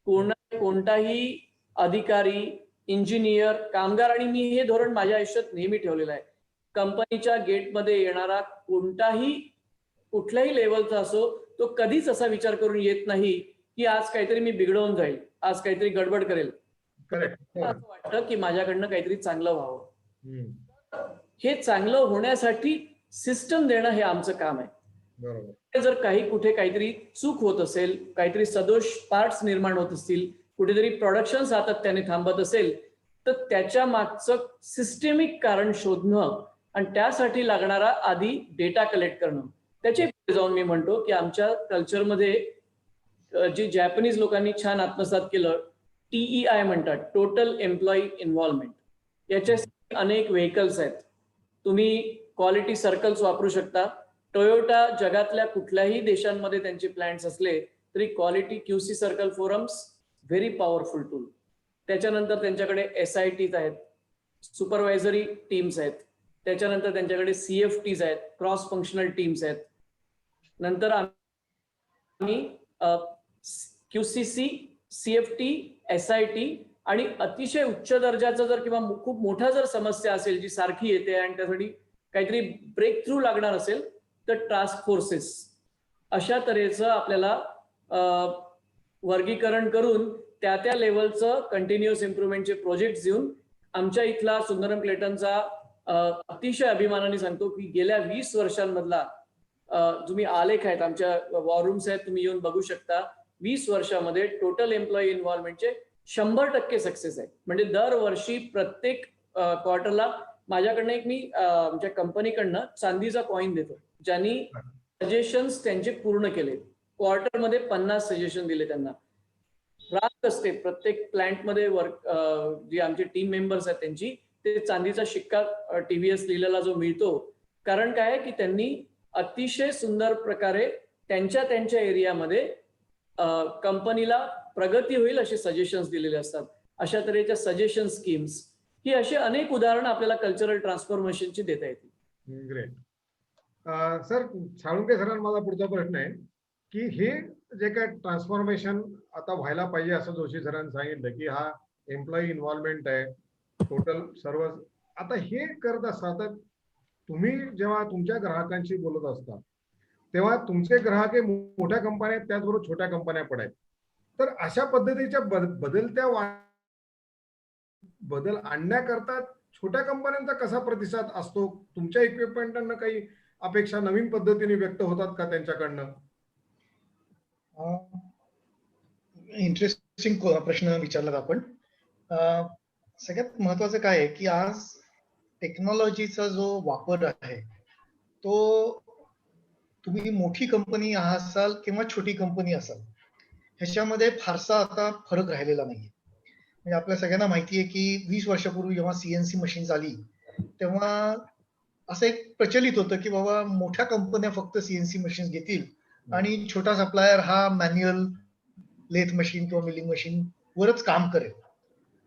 कोणताही अधिकारी, इंजिनियर, कामगार, आणि मी हे धोरण माझ्या आयुष्यात नेहमी ठेवलेलं आहे, कंपनीच्या गेटमध्ये येणारा कोणताही कुठल्याही लेवलचा असो, तो कधीच असा विचार करून येत नाही की आज काहीतरी मी बिघडवून जाईल, आज काहीतरी गडबड करेल. असं वाटतं की माझ्याकडनं काहीतरी चांगलं व्हावं. हे चांगलं होण्यासाठी सिस्टम देणं हे आमचं काम आहे. जर कुठे काहीतरी चूक होत असेल, काहीतरी सदोष पार्ट्स निर्माण होत असतील, कुठेतरी प्रोडक्शन सातत्याने थांबत असेल, तर त्याच्या मागचं सिस्टेमिक कारण शोधणं आणि त्यासाठी लागणारा आधी डेटा कलेक्ट करणं. त्याचे जाऊन मी म्हणतो की आमच्या कल्चरमध्ये जे जॅपनीज लोकांनी छान आत्मसात केलं, TEI म्हणतात, टोटल एम्प्लॉई इन्व्हॉल्वमेंट. याच्यासाठी अनेक व्हेकल्स आहेत. तुम्ही क्वालिटी सर्कल्स वापरू शकता. टोयोटा जगातल्या कुठल्याही देशांमध्ये त्यांचे प्लांट्स असले तरी quality QC circle forums very powerful tool. त्याच्यानंतर त्यांच्याकडे SITs आहेत, सुपरवायझरी टीम्स आहेत. त्याच्यानंतर त्यांच्याकडे CFTs आहेत, क्रॉस फंक्शनल टीम्स आहेत. नंतर आम्ही QCC, CFT, SIT आणि अतिशय उच्च दर्जाचं जर किंवा खूप मोठा जर समस्या असेल जी सारखी येते आणि त्यासाठी काहीतरी ब्रेक थ्रू लागणार असेल तर टास्क फोर्सेस अशा तऱ्हेचं आपल्याला वर्गीकरण करून त्या लेवलचं कंटिन्युअस इम्प्रुव्हमेंटचे प्रोजेक्ट देऊन आमच्या इथला सुंदरम क्लेटनचा अतिशय अभिमानाने सांगतो की गेल्या 20 वर्षांमधला तुम्ही आलेख आहेत आमच्या वॉर रूम्स आहेत तुम्ही येऊन बघू शकता 20 वर्षामध्ये टोटल एम्प्लॉई इन्व्हॉल्वमेंटचे 100% सक्सेस आहे. म्हणजे दरवर्षी प्रत्येक क्वार्टरला माझ्याकडनं एक मी आमच्या कंपनीकडनं चांदीचा कॉइन देतो ज्यांनी सजेशन्स त्यांचे पूर्ण केले. क्वार्टरमध्ये 50 सजेशन दिले त्यांना. रात असते प्रत्येक प्लांटमध्ये वर्क जी आमचे टीम मेंबर्स आहेत त्यांची ते चांदीचा शिक्का TVS लिहिलेला जो मिळतो. कारण काय आहे की त्यांनी अतिशय सुंदर प्रकारे त्यांच्या एरियामध्ये कंपनीला प्रगती होईल असे सजेशन्स दिलेले असतात. अशा तऱ्हेच्या सजेशन स्कीम्स ही अशी अनेक उदाहरणं आपल्याला कल्चरल ट्रान्सफॉर्मेशनची देता येतील. ग्रेट. सर, साळुंके सरांना माझा पुढचा प्रश्न आहे की हे जे काय ट्रान्सफॉर्मेशन आता व्हायला पाहिजे असं जोशी सरांनी सांगितलं की हा एम्प्लॉई इन्व्हॉल्वमेंट आहे टोटल सर्व. आता हे करत असता तुम्ही जेव्हा तुमच्या ग्राहकांशी बोलत असता तेव्हा तुमचे ग्राहक हे मोठ्या कंपन्या आहेत त्याचबरोबर छोट्या कंपन्या पण आहेत. तर अशा पद्धतीच्या बदलत्या बदल आणण्याकरता छोट्या कंपन्यांचा कसा प्रतिसाद असतो? तुमच्या इक्विपमेंटांना काही अपेक्षा नवीन पद्धतीने व्यक्त होतात का त्यांच्याकडनं? इंटरेस्टिंग प्रश्न विचारलात आपण. सगळ्यात महत्वाचं काय आहे की आज टेक्नॉलॉजीचा जो वापर आहे तो तुम्ही मोठी कंपनी असाल किंवा छोटी कंपनी असाल ह्याच्यामध्ये फारसा आता फरक राहिलेला नाहीये. म्हणजे आपल्या सगळ्यांना माहिती आहे की 20 वर्षापूर्वी जेव्हा CNC मशीन्स आली तेव्हा असं एक प्रचलित होतं की बाबा मोठ्या कंपन्या फक्त CNC मशीन्स घेतील आणि छोटा सप्लायर हा मॅन्युअल लेथ मशीन किंवा मिलिंग मशीन वरच काम करेल.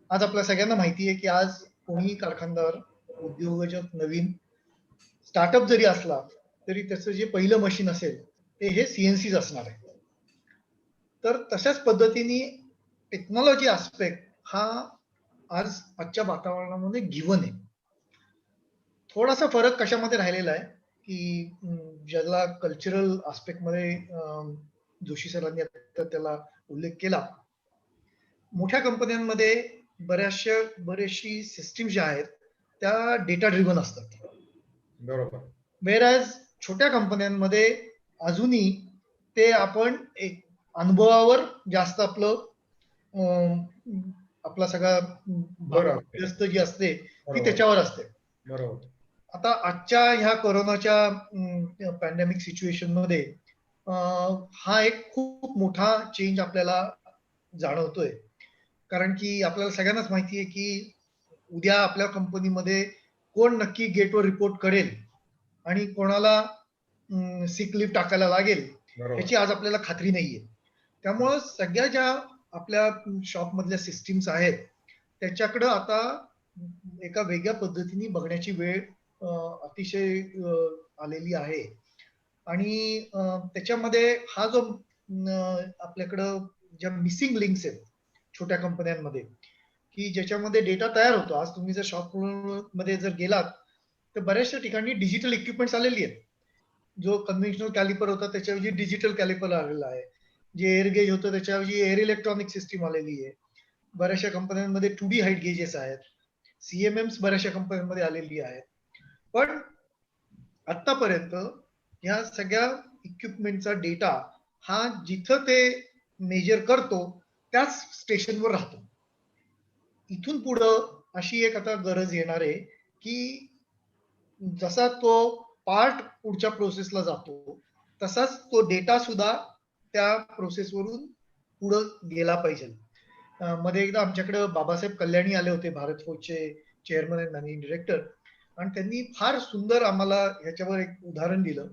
आज आपल्या सगळ्यांना माहिती आहे की आज कोणीही कारखानदार उद्योजक नवीन स्टार्टअप जरी असला तरी त्याचं जे पहिलं मशीन असेल ते हे CNCच असणार आहे. तर तशाच पद्धतीने टेक्नॉलॉजी आस्पेक्ट हा आज आजच्या वातावरणामध्ये गिवन आहे. थोडासा फरक कशामध्ये राहिलेला आहे की ज्याला कल्चरल आस्पेक्ट मध्ये जोशी सरांनी त्याला उल्लेख केला. मोठ्या कंपन्यांमध्ये बरेचशी सिस्टीम ज्या आहेत त्या डेटा ड्रिव्हन असतात. बरोबर. वेरॅज छोट्या कंपन्यांमध्ये अजूनही ते आपण एक अनुभवावर जास्त आपला सगळा व्यस्त जी असते ती त्याच्यावर असते. बरोबर. आता आजच्या ह्या कोरोनाच्या पॅन्डेमिक सिच्युएशन मध्ये हा एक खूप मोठा चेंज आपल्याला जाणवतोय. कारण की आपल्याला सगळ्यांनाच माहिती आहे की उद्या आपल्या कंपनीमध्ये कोण नक्की गेटवर रिपोर्ट करेल आणि कोणाला सिक लिव्ह टाकायला लागेल याची आज आपल्याला खात्री नाहीये. त्यामुळं सगळ्या ज्या आपल्या शॉप मधल्या सिस्टीम्स आहेत त्याच्याकडं आता एका वेगळ्या पद्धतीने बघण्याची वेळ अतिशय आलेली आहे. आणि त्याच्यामध्ये हा जो आपल्याकडं ज्या मिसिंग लिंक्स आहेत छोट्या कंपन्यांमध्ये की ज्याच्यामध्ये डेटा तयार होतो. आज तुम्ही जर शॉप मध्ये जर गेलात तर बऱ्याचशा ठिकाणी डिजिटल इक्विपमेंट्स आलेली आहेत. जो कन्व्हेन्शनल कॅलिपर होता त्याच्याऐवजी डिजिटल कॅलिपर आलेला आहे. जे एअर गेज होतं त्याच्याऐवजी एअर इलेक्ट्रॉनिक सिस्टीम आलेली आहे. बऱ्याचशा कंपन्यांमध्ये 2D हाईट गेजेस आहेत. CMMs बऱ्याचशा कंपन्यांमध्ये आलेली आहेत. पण आतापर्यंत ह्या सगळ्या इक्विपमेंटचा डेटा हा जिथं ते मेजर करतो त्याच स्टेशनवर राहतो. इथून पुढं अशी एक आता गरज येणार आहे की जसा तो पार्ट पुढच्या प्रोसेसला जातो तसाच तो डेटा सुद्धा त्या प्रोसेसवरून पुढं गेला पाहिजे. मध्ये एकदा आमच्याकडे बाबासाहेब कल्याणी आले होते, भारत फोर्जचे चेअरमन अँड मॅनेजिंग डिरेक्टर, आणि त्यांनी फार सुंदर आम्हाला ह्याच्यावर एक उदाहरण दिलं.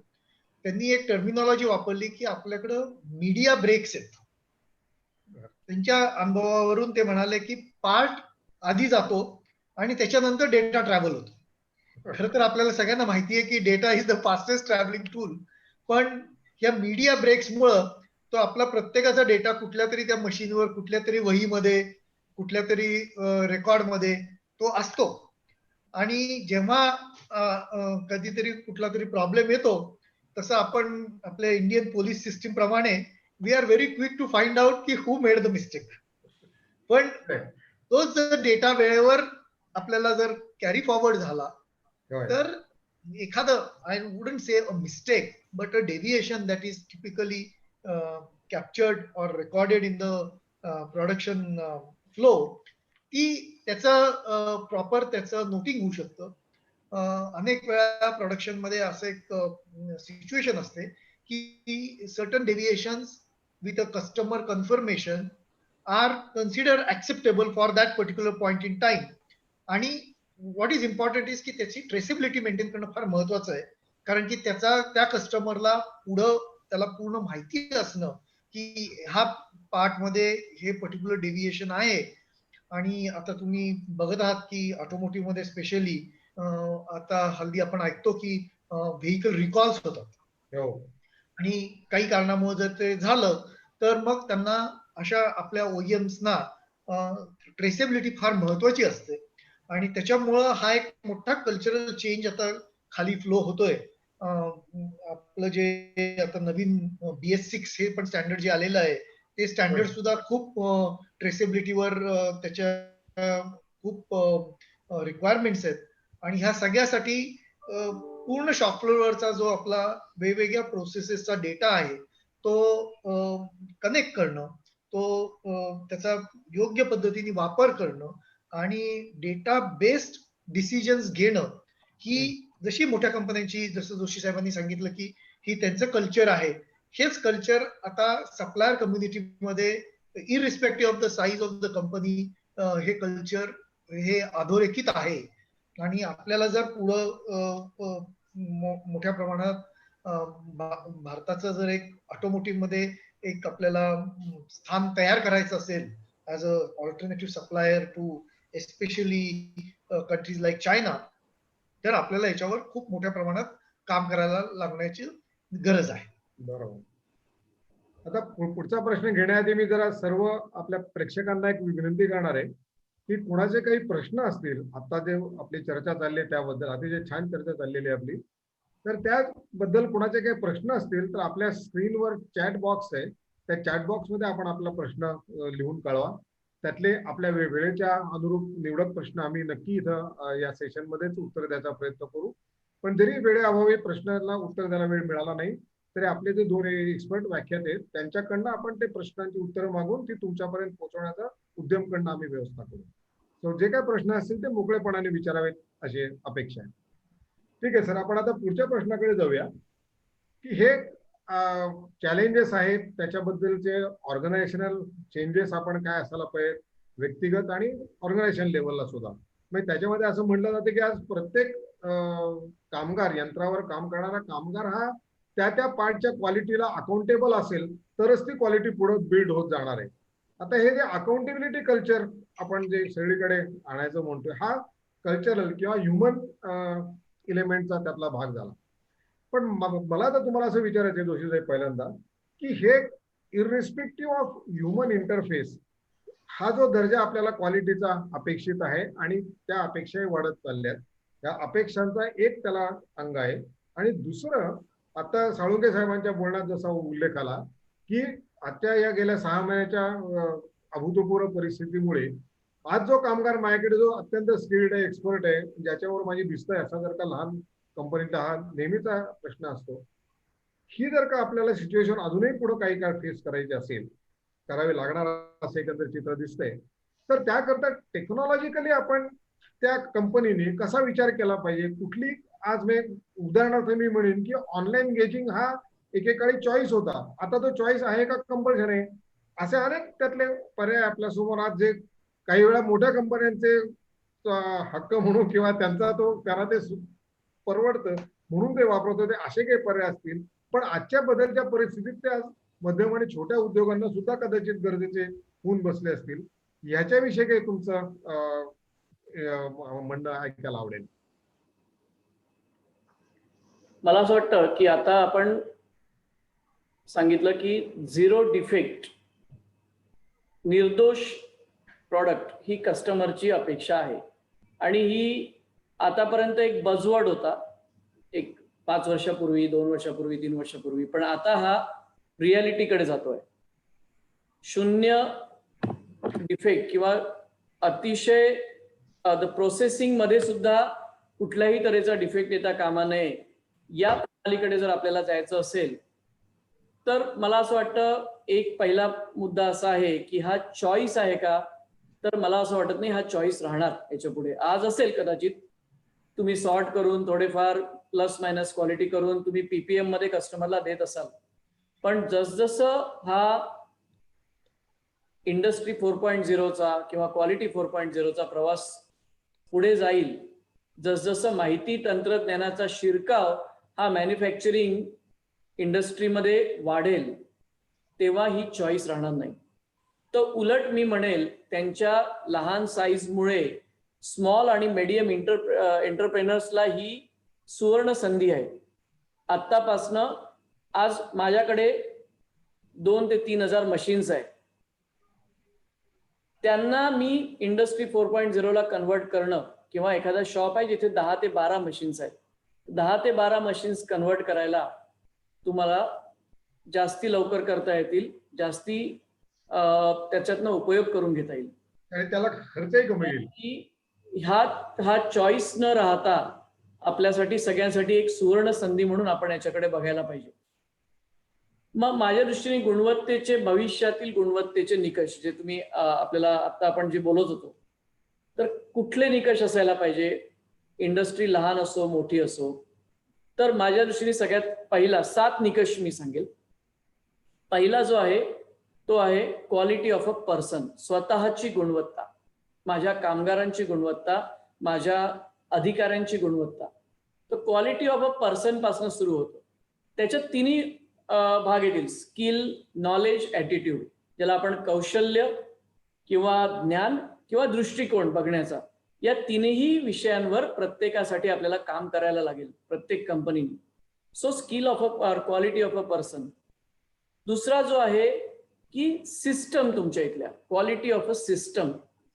त्यांनी एक टर्मिनॉलॉजी वापरली की आपल्याकडं मीडिया ब्रेक्स आहेत. त्यांच्या अनुभवावरून ते म्हणाले की पार्ट आधी जातो आणि त्याच्यानंतर डेटा ट्रॅव्हल होतो. खरं तर आपल्याला सगळ्यांना माहिती आहे की data is the fastest travelling tool, पण या मीडिया ब्रेक्समुळं तो आपला प्रत्येकाचा डेटा कुठल्या तरी त्या मशीनवर, कुठल्या तरी वहीमध्ये, कुठल्या तरी रेकॉर्डमध्ये तो असतो. आणि जेव्हा कधीतरी कुठला तरी प्रॉब्लेम येतो, तसं आपण आपल्या इंडियन पोलीस सिस्टीम प्रमाणे we are very quick to find out की हू मेड द मिस्टेक. पण तोच जर डेटा वेळेवर आपल्याला जर कॅरी फॉरवर्ड झाला तर एखादं, I wouldn't say a mistake but a deviation that is typically captured or recorded in the production flow, ती त्याचं प्रॉपर त्याचं नोटिंग होऊ शकतं. अनेक वेळा प्रोडक्शन मध्ये असं एक सिच्युएशन असते की certain deviations with a customer confirmation are consider acceptable for that particular point in time. आणि व्हॉट इज इम्पॉर्टंट इज की त्याची ट्रेसेबिलिटी मेंटेन करणं फार महत्वाचं आहे. कारण की त्याचा त्या कस्टमरला पुढं त्याला पूर्ण माहिती असणं की ह्या पार्ट मध्ये हे पर्टिक्युलर डेव्हिएशन आहे. आणि आता तुम्ही बघत आहात की ऑटोमोटिव्ह मध्ये स्पेशली आता हल्ली आपण ऐकतो की व्हेकल रिकॉल्स होतात. आणि काही कारणामुळे जर ते झालं तर मग त्यांना अशा आपल्या ओईएम्सना ट्रेसेबिलिटी फार महत्वाची असते. आणि त्याच्यामुळं हा एक मोठा कल्चरल चेंज आता खाली फ्लो होतोय. आपलं जे आता नवीन BS6 हे पण स्टँडर्ड जे आलेलं आहे ते स्टँडर्ड सुद्धा खूप ट्रेसेबिलिटीवर त्याच्या खूप रिक्वायरमेंट्स आहेत. आणि ह्या सगळ्यासाठी पूर्ण शॉप फ्लोअरचा जो आपला वेगवेगळ्या प्रोसेसेसचा डेटा आहे तो कनेक्ट करणं, तो त्याचा योग्य पद्धतीने वापर करणं आणि डेटा बेस्ड डिसिजन्स घेणं, ही जशी मोठ्या कंपन्यांची, जसं जोशी साहेबांनी सांगितलं की ही त्यांचं कल्चर आहे, हेच कल्चर आता सप्लायर कम्युनिटीमध्ये irrespective of the size of the company हे कल्चर हे अधोरेखित आहे. आणि आपल्याला जर पुढं मोठ्या प्रमाणात भारताचं जर एक ऑटोमोटिव्ह मध्ये एक आपल्याला स्थान तयार करायचं असेल as a alternative supplier to especially countries like China, तर आपल्याला याच्यावर खूप मोठ्या प्रमाणात काम करायला लागण्याची गरज आहे. बरोबर. आता पुढचा प्रश्न घेण्याआधी मी जरा सर्व आपल्या प्रेक्षकांना एक विनंती करणार आहे की कुणाचे काही प्रश्न असतील, आता जे आपली चर्चा चालली आहे त्याबद्दल, अतिशय छान चर्चा चाललेली आहे आपली, तर त्याबद्दल कुणाचे काही प्रश्न असतील तर आपल्या स्क्रीनवर चॅट बॉक्स आहे, त्या चॅट बॉक्समध्ये आपण आपला प्रश्न लिहून कळवा. त्यातले आपल्या वेळेच्या अनुरूप निवडक प्रश्न आम्ही नक्की इथं या सेशनमध्येच उत्तर द्यायचा प्रयत्न करू. पण जरी वेळेअभावी प्रश्नाला उत्तर द्यायला वेळ मिळाला नाही तरी आपले जे दोन एक्सपर्ट व्याख्याते आहेत त्यांच्याकडनं आपण ते प्रश्नांची उत्तरं मागून ती तुमच्यापर्यंत पोहोचवण्याचा उद्यम करणं आम्ही व्यवस्था करू. सो जे काही प्रश्न असतील ते मोकळेपणाने विचारावेत अशी अपेक्षा आहे. ठीक आहे सर, आपण आता पुढच्या प्रश्नाकडे जाऊया की हे चॅलेंजेस आहेत त्याच्याबद्दलचे ऑर्गनायझेशनल चेंजेस आपण काय असायला पाहिजे व्यक्तिगत आणि ऑर्गनायझेशन लेवलला सुद्धा. म्हणजे त्याच्यामध्ये असं म्हटलं जातं की आज प्रत्येक कामगार, यंत्रावर काम करणारा कामगार हा त्या पार्टच्या क्वालिटीला अकाउंटेबल असेल तरच ती क्वालिटी पुढे बिल्ड होत जाणार आहे. आता हे जे अकाउंटेबिलिटी कल्चर आपण जे सगळीकडे आणायचं म्हणतोय, हा कल्चरल किंवा ह्युमन इलेमेंटचा त्यातला भाग झाला. पण मला तर तुम्हाला असं विचारायचं आहे जोशी साहेब पहिल्यांदा की हे इररिस्पेक्टिव्ह ऑफ ह्युमन इंटरफेस हा जो दर्जा आपल्याला क्वालिटीचा अपेक्षित आहे आणि त्या अपेक्षाही वाढत चालल्यात, त्या अपेक्षांचा एक त्याला अंग आहे. आणि दुसरं, आता साळुंके साहेबांच्या बोलण्यात जसा उल्लेख आला की आता या गेल्या 6 महिन्याच्या अभूतपूर्व परिस्थितीमुळे आज जो कामगार माझ्याकडे जो अत्यंत स्किल्ड आहे, एक्सपर्ट आहे, ज्याच्यावर माझी भिस्त आहे, असा जर का लहान कंपनीतला हा नेहमीचा प्रश्न असतो, ही जर का आपल्याला सिच्युएशन अजूनही पुढे काही काळ फेस करायची असेल, करावी लागणार असं एकंदर चित्र दिसतंय, तर त्याकरता टेक्नॉलॉजिकली आपण त्या कंपनीने कसा विचार केला पाहिजे? कुठली, आज मी उदाहरणार्थ मी म्हणेन की ऑनलाईन गेजिंग हा एकेकाळी चॉईस होता, आता तो चॉईस आहे का कंपल्शन आहे? असे अनेक त्यातले पर्याय आपल्या समोर आज जे काही वेळा मोठ्या कंपन्यांचे हक्क म्हणून किंवा त्यांना ते परवडतं म्हणून ते वापरत होते, असे काही पर्याय असतील. पण आजच्या बदलत्या परिस्थितीत ते आज मध्यम आणि छोट्या उद्योगांना सुद्धा कदाचित गरजेचे होऊन बसले असतील. ह्याच्याविषयी काही तुमचं म्हणणं ऐकायला आवडेल. मला असं वाटतं की आता आपण सांगितलं की 0 डिफेक्ट, निर्दोष प्रॉडक्ट ही कस्टमरची अपेक्षा आहे. आणि ही आतापर्यंत एक बजवर्ड होता, एक 5 वर्षापूर्वी, 2 वर्षापूर्वी, 3 वर्षापूर्वी, पण आता हा रियालिटीकडे जातोय. 0 डिफेक्ट किंवा अतिशय प्रोसेसिंग मध्ये सुद्धा कुठल्याही तऱ्हेचा डिफेक्ट येता कामा नये, या प्रणालीकडे जर आपल्याला जायचं असेल तर मला असं वाटतं एक पहिला मुद्दा असा आहे की हा चॉईस आहे का, तर मला असं वाटत नाही हा चॉईस राहणार याच्या पुढे. आज असेल कदाचित, तुम्ही सॉर्ट करून थोडेफार प्लस मायनस क्वालिटी करून तुम्ही पीपीएम मध्ये कस्टमरला देत असाल, पण जसजसं हा इंडस्ट्री 4.0चा किंवा क्वालिटी 4.0चा प्रवास पुढे जाईल, जसजसं माहिती तंत्रज्ञानाचा शिरकाव हा मॅन्युफॅक्चरिंग इंडस्ट्रीमध्ये वाढेल, तेव्हा ही चॉईस राहणार नाही. तर उलट मी म्हणेल त्यांच्या लहान साईजमुळे स्मॉल आणि मीडियम एंटरप्रेनर्सला ही सुवर्ण संधी आहे. आत्तापासनं आज माझ्याकडे 2,000 ते 3,000 मशीन्स आहेत. त्यांना मी इंडस्ट्री 4.0ला कन्वर्ट करणं, किंवा एखादा शॉप आहे जिथे 10 ते 12 मशीन्स आहेत, 10 ते 12 मशीन्स कन्वर्ट करायला तुम्हाला जास्ती लवकर करता येतील, जास्ती त्याच्यातनं उपयोग करून घेता येईल. आणि त्याला खर्चही कमी येईल. की हा चॉईस न राहता आपल्यासाठी सगळ्यांसाठी एक सुवर्ण संधी म्हणून आपण याच्याकडे बघायला पाहिजे. मग माझ्या दृष्टीने गुणवत्तेचे, भविष्यातील गुणवत्तेचे निकष जे तुम्ही आपल्याला आता आपण जे बोलत होतो, तर कुठले निकष असायला पाहिजे, इंडस्ट्री लहान असो मोठी असो, तर माझ्या दृष्टीने सगळ्यात पहिला 7 निकष मी सांगेल. पहिला जो आहे तो आहे क्वालिटी ऑफ अ पर्सन, स्वतःची गुणवत्ता, माझ्या कामगारांची गुणवत्ता, माझ्या अधिकाऱ्यांची गुणवत्ता. तर क्वालिटी ऑफ अ पर्सन पासून सुरू होतो. त्याच्यात तिन्ही भाग येतील, स्किल, नॉलेज, ॲटिट्यूड, ज्याला आपण कौशल्य किंवा ज्ञान किंवा दृष्टिकोन बघण्याचा, या तिन्ही विषयांवर प्रत्येकासाठी आपल्याला काम करायला लागेल, प्रत्येक कंपनीने. So skill of a quality of a person. दुसरा जो आहे की सिस्टम, तुमच्या इथल्या क्वालिटी ऑफ अ सिस्टम.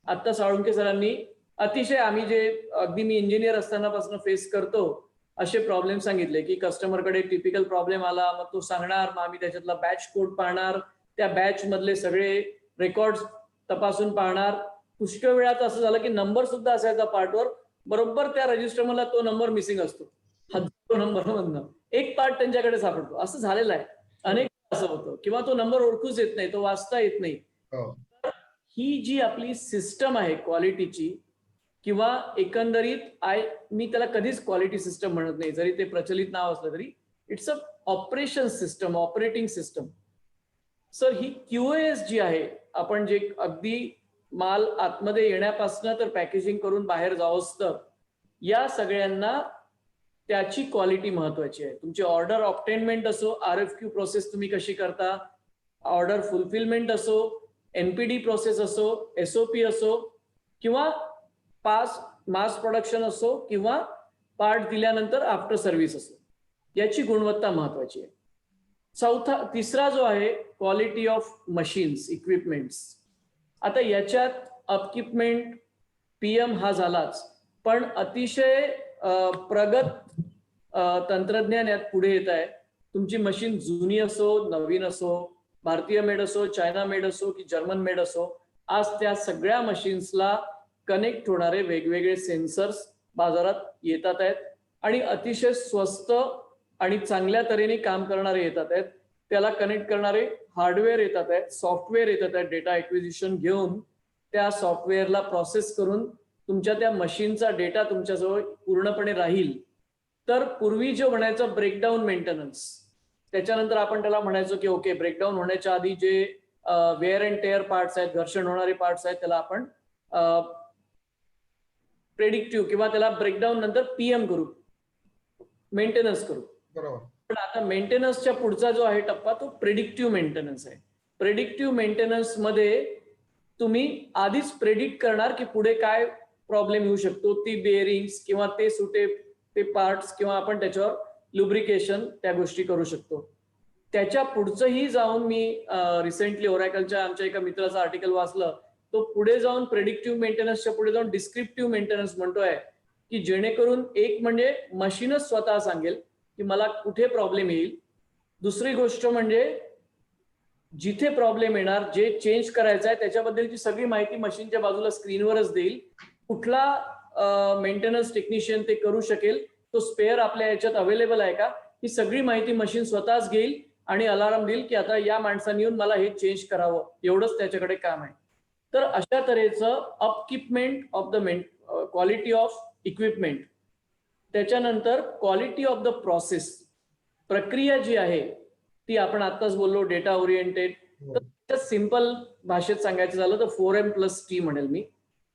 आता साळुंके सरांनी अतिशय, आम्ही जे अगदी मी इंजिनियर असतानापासून फेस करतो असे प्रॉब्लेम सांगितले की कस्टमरकडे टिपिकल प्रॉब्लेम आला, मग तो सांगणार, मग आम्ही त्याच्यातला बॅच कोड पाहणार, त्या बॅच मधले सगळे रेकॉर्ड्स तपासून पाहणार. पुष्कळ वेळात असं झालं की नंबर सुद्धा असायचा पार्टवर, बरोबर त्या रजिस्टर मधला तो नंबर मिसिंग असतो, हजारो नंबर मधनं एक पार्ट त्यांच्याकडे सापडतो. असं झालेलं आहे, अनेक असं होतं. किंवा तो नंबर ओळखूच येत नाही, तो वाचता येत नाही. ही जी आपली सिस्टम आहे क्वालिटीची, किंवा एकंदरीत मी त्याला कधीच क्वालिटी सिस्टम म्हणत नाही, जरी ते प्रचलित नाव असलं तरी, it's a operation system, operating system. Sir he QoS जी आहे, आपण जे अगदी माल आतमध्ये येण्यापासून तर पॅकेजिंग करून बाहेर जावंच, तर या सगळ्यांना त्याची क्वालिटी महत्वाची आहे. तुमची ऑर्डर ऑब्टेनमेंट असो, RFQ प्रोसेस तुम्ही कशी करता, ऑर्डर फुलफिलमेंट असो, NPD प्रोसेस असो, SOP असो, किंवा मास प्रोडक्शन असो, किंवा पार्ट दिल्यानंतर आफ्टर सर्व्हिस असो, याची गुणवत्ता महत्वाची आहे. तिसरा जो आहे क्वालिटी ऑफ मशीन्स, इक्विपमेंट्स. आता याच्यात अपकिपमेंट, PM हा झालाच, पण अतिशय प्रगत तंत्रज्ञान यात पुढे येत आहे. तुमची मशीन जुनी असो, नवीन असो, भारतीय मेड असो, चायना मेड असो की जर्मन मेड असो, आज त्या सगळ्या मशीन्सला कनेक्ट होणारे वेगवेगळे सेन्सर्स बाजारात येतात आहेत, आणि अतिशय स्वस्त आणि चांगल्या तऱ्हेने काम करणारे येतात आहेत. त्याला कनेक्ट करणारे हार्डवेअर येतात आहेत, सॉफ्टवेअर येतात आहेत. डेटा ॲक्विजिशन घेऊन त्या सॉफ्टवेअरला प्रोसेस करून तुमच्या त्या मशीनचा डेटा तुमच्याजवळ पूर्णपणे राहील. तर पूर्वी जो म्हणायचं ब्रेकडाऊन मेंटेनन्स, त्याच्यानंतर आपण त्याला म्हणायचो की ओके, ब्रेकडाऊन होण्याच्या आधी जे वेअर अँड टेअर पार्ट्स आहेत, घर्षण होणारे पार्ट्स आहेत, त्याला आपण प्रेडिक्टिव्ह किंवा त्याला ब्रेकडाऊन नंतर PM करू, मेंटेनन्स करू. बरोबर. पण आता मेंटेनन्सच्या पुढचा जो आहे टप्पा, तो प्रेडिक्टिव्ह मेंटेनन्स आहे. प्रेडिक्टिव्ह मेंटेनन्स मध्ये तुम्ही आधीच प्रेडिक्ट करणार की पुढे काय प्रॉब्लेम येऊ शकतो, ती बेअरिंग्स किंवा ते पार्ट्स, किंवा आपण त्याच्यावर लुब्रिकेशन, त्या गोष्टी करू शकतो. त्याच्या पुढचंही जाऊन मी रिसेंटली ओरॅकलच्या आमच्या एका मित्राचं आर्टिकल वाचलं. तो पुढे जाऊन प्रेडिक्टिव्ह मेंटेनन्सच्या पुढे जाऊन डिस्क्रिप्टिव्ह मेंटेनन्स म्हणतोय, की जेणेकरून एक म्हणजे मशीनच स्वतः सांगेल की मला कुठे प्रॉब्लेम येईल. दुसरी गोष्ट म्हणजे जिथे प्रॉब्लेम येणार, जे चेंज करायचं आहे त्याच्याबद्दलची सगळी माहिती मशीनच्या बाजूला स्क्रीनवरच देईल. कुठला मेंटेनन्स टेक्निशियन ते करू शकेल, तो स्पेअर आपल्या याच्यात अवेलेबल आहे का, ही सगळी माहिती मशीन स्वतःच घेईल आणि अलार्म देईल की आता या माणसाने येऊन मला हे चेंज करावं, एवढंच त्याच्याकडे काम आहे. तर अशा तऱ्हेचं upkeepment of the quality of equipment. त्याच्यानंतर क्वालिटी ऑफ द प्रोसेस, प्रक्रिया जी आहे ती आपण आताच बोललो डेटा ओरिएंटेड. तर सिंपल भाषेत सांगायचं झालं तर 4M+T म्हणेल मी.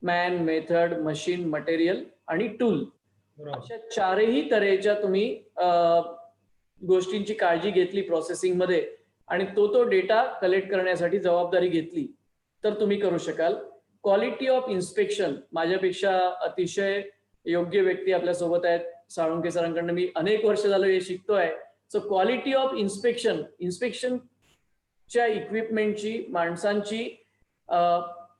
मॅन, मेथड, मशीन, मटेरियल आणि टूल. अशा चारही तऱ्हेच्या तुम्ही गोष्टींची काळजी घेतली प्रोसेसिंग मध्ये आणि तो डेटा कलेक्ट करण्यासाठी जबाबदारी घेतली तर तुम्ही करू शकाल. क्वालिटी ऑफ इन्स्पेक्शन, माझ्यापेक्षा अतिशय योग्य व्यक्ती आपल्या सोबत आहेत. साळुंके सरांकडनं मी अनेक वर्ष झालं हे शिकतोय. सो क्वालिटी ऑफ इन्स्पेक्शन, इन्स्पेक्शनच्या इक्विपमेंटची, माणसांची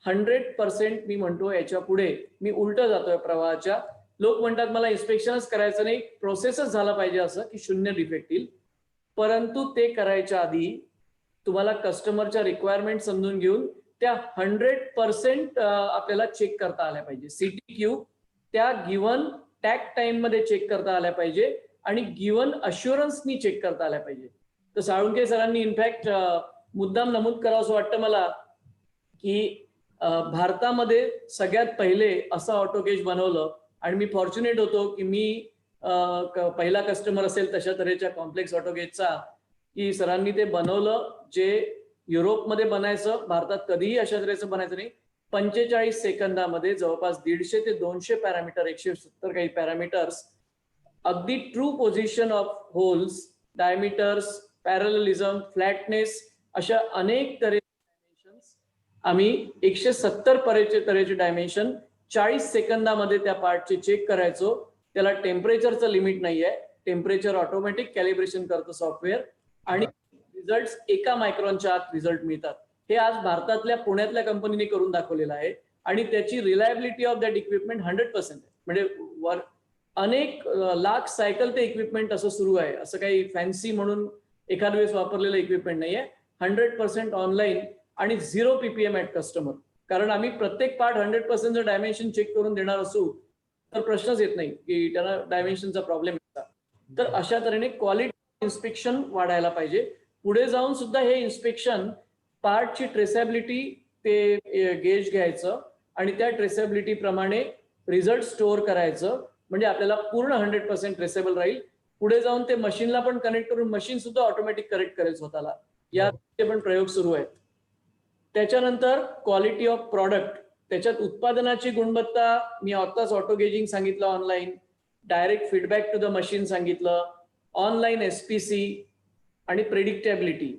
100% मी म्हणतो याच्या पुढे मी उलट जातोय प्रवाहाच्या. लोक म्हणतात मला इन्स्पेक्शनच करायचं नाही, प्रोसेसच झाला पाहिजे असं की 0 डिफेक्ट येईल. परंतु ते करायच्या आधी तुम्हाला कस्टमरच्या रिक्वायरमेंट समजून घेऊन त्या 100% आपल्याला चेक करता आल्या पाहिजे. CTQ त्या गिव्हन टॅग टाइम मध्ये चेक करता आल्या पाहिजे आणि गिव्हन अश्युरन्सनी चेक करता आल्या पाहिजे. तर साळुंके सरांनी इनफॅक्ट मुद्दाम नमूद करावं असं वाटतं मला की भारतामध्ये सगळ्यात पहिले असं ऑटोगेज बनवलं आणि मी फॉर्च्युनेट होतो की मी पहिला कस्टमर असेल तशा तऱ्हेच्या कॉम्प्लेक्स ऑटोगेजचा, की सरांनी ते बनवलं जे युरोपमध्ये बनायचं, भारतात कधीही अशा तऱ्हेचं बनायचं नाही. 45 सेकंदामध्ये जवळपास 150 ते 200 पॅरामीटर, 170 काही पॅरामीटर्स, अगदी true position of holes, diameters, parallelism, flatness, अशा अनेक तऱ्हेचे डायमेन्शन्स आम्ही 170 तऱ्हेचे डायमेन्शन 40 सेकंदामध्ये त्या पार्टचे चेक करायचो. त्याला टेम्परेचरचं लिमिट नाहीये, टेम्परेचर ऑटोमॅटिक कॅलिब्रेशन करतं सॉफ्टवेअर आणि रिझल्ट 1 मायक्रॉनच्या आत रिझल्ट मिळतात. हे आज भारतातल्या पुण्यातल्या कंपनीने करून दाखवलेलं आहे आणि त्याची रिलायबिलिटी ऑफ दॅट इक्विपमेंट 100% आहे. म्हणजे अनेक लाख सायकल ते इक्विपमेंट असं सुरू आहे. असं काही फॅन्सी म्हणून एखाद वेळेस वापरलेलं इक्विपमेंट नाहीये. 100% ऑनलाईन आणि 0 PPM ऍट कस्टमर. कारण आम्ही प्रत्येक पार्ट 100% जर डायमेन्शन चेक करून देणार असू तर प्रश्नच येत नाही की त्यांना डायमेन्शनचा प्रॉब्लेम येतात. तर अशा तऱ्हेने क्वालिटी इन्स्पेक्शन वाढायला पाहिजे. पुढे जाऊन सुद्धा हे इन्स्पेक्शन पार्टची ट्रेसेबिलिटी ते गेज घ्यायचं आणि त्या ट्रेसेबिलिटी प्रमाणे रिझल्ट स्टोअर करायचं, म्हणजे आपल्याला पूर्ण 100% ट्रेसेबल राहील. पुढे जाऊन ते मशीनला पण कनेक्ट करून मशीन सुद्धा ऑटोमॅटिक करेक्ट करेल स्वतःला. याचे पण प्रयोग सुरू आहेत. त्याच्यानंतर क्वालिटी ऑफ प्रॉडक्ट, त्याच्यात उत्पादनाची गुणवत्ता मी आताच ऑटो गेजिंग सांगितलं, online direct feedback to the machine सांगितलं, ऑनलाईन SPC आणि प्रेडिक्टेबिलिटी.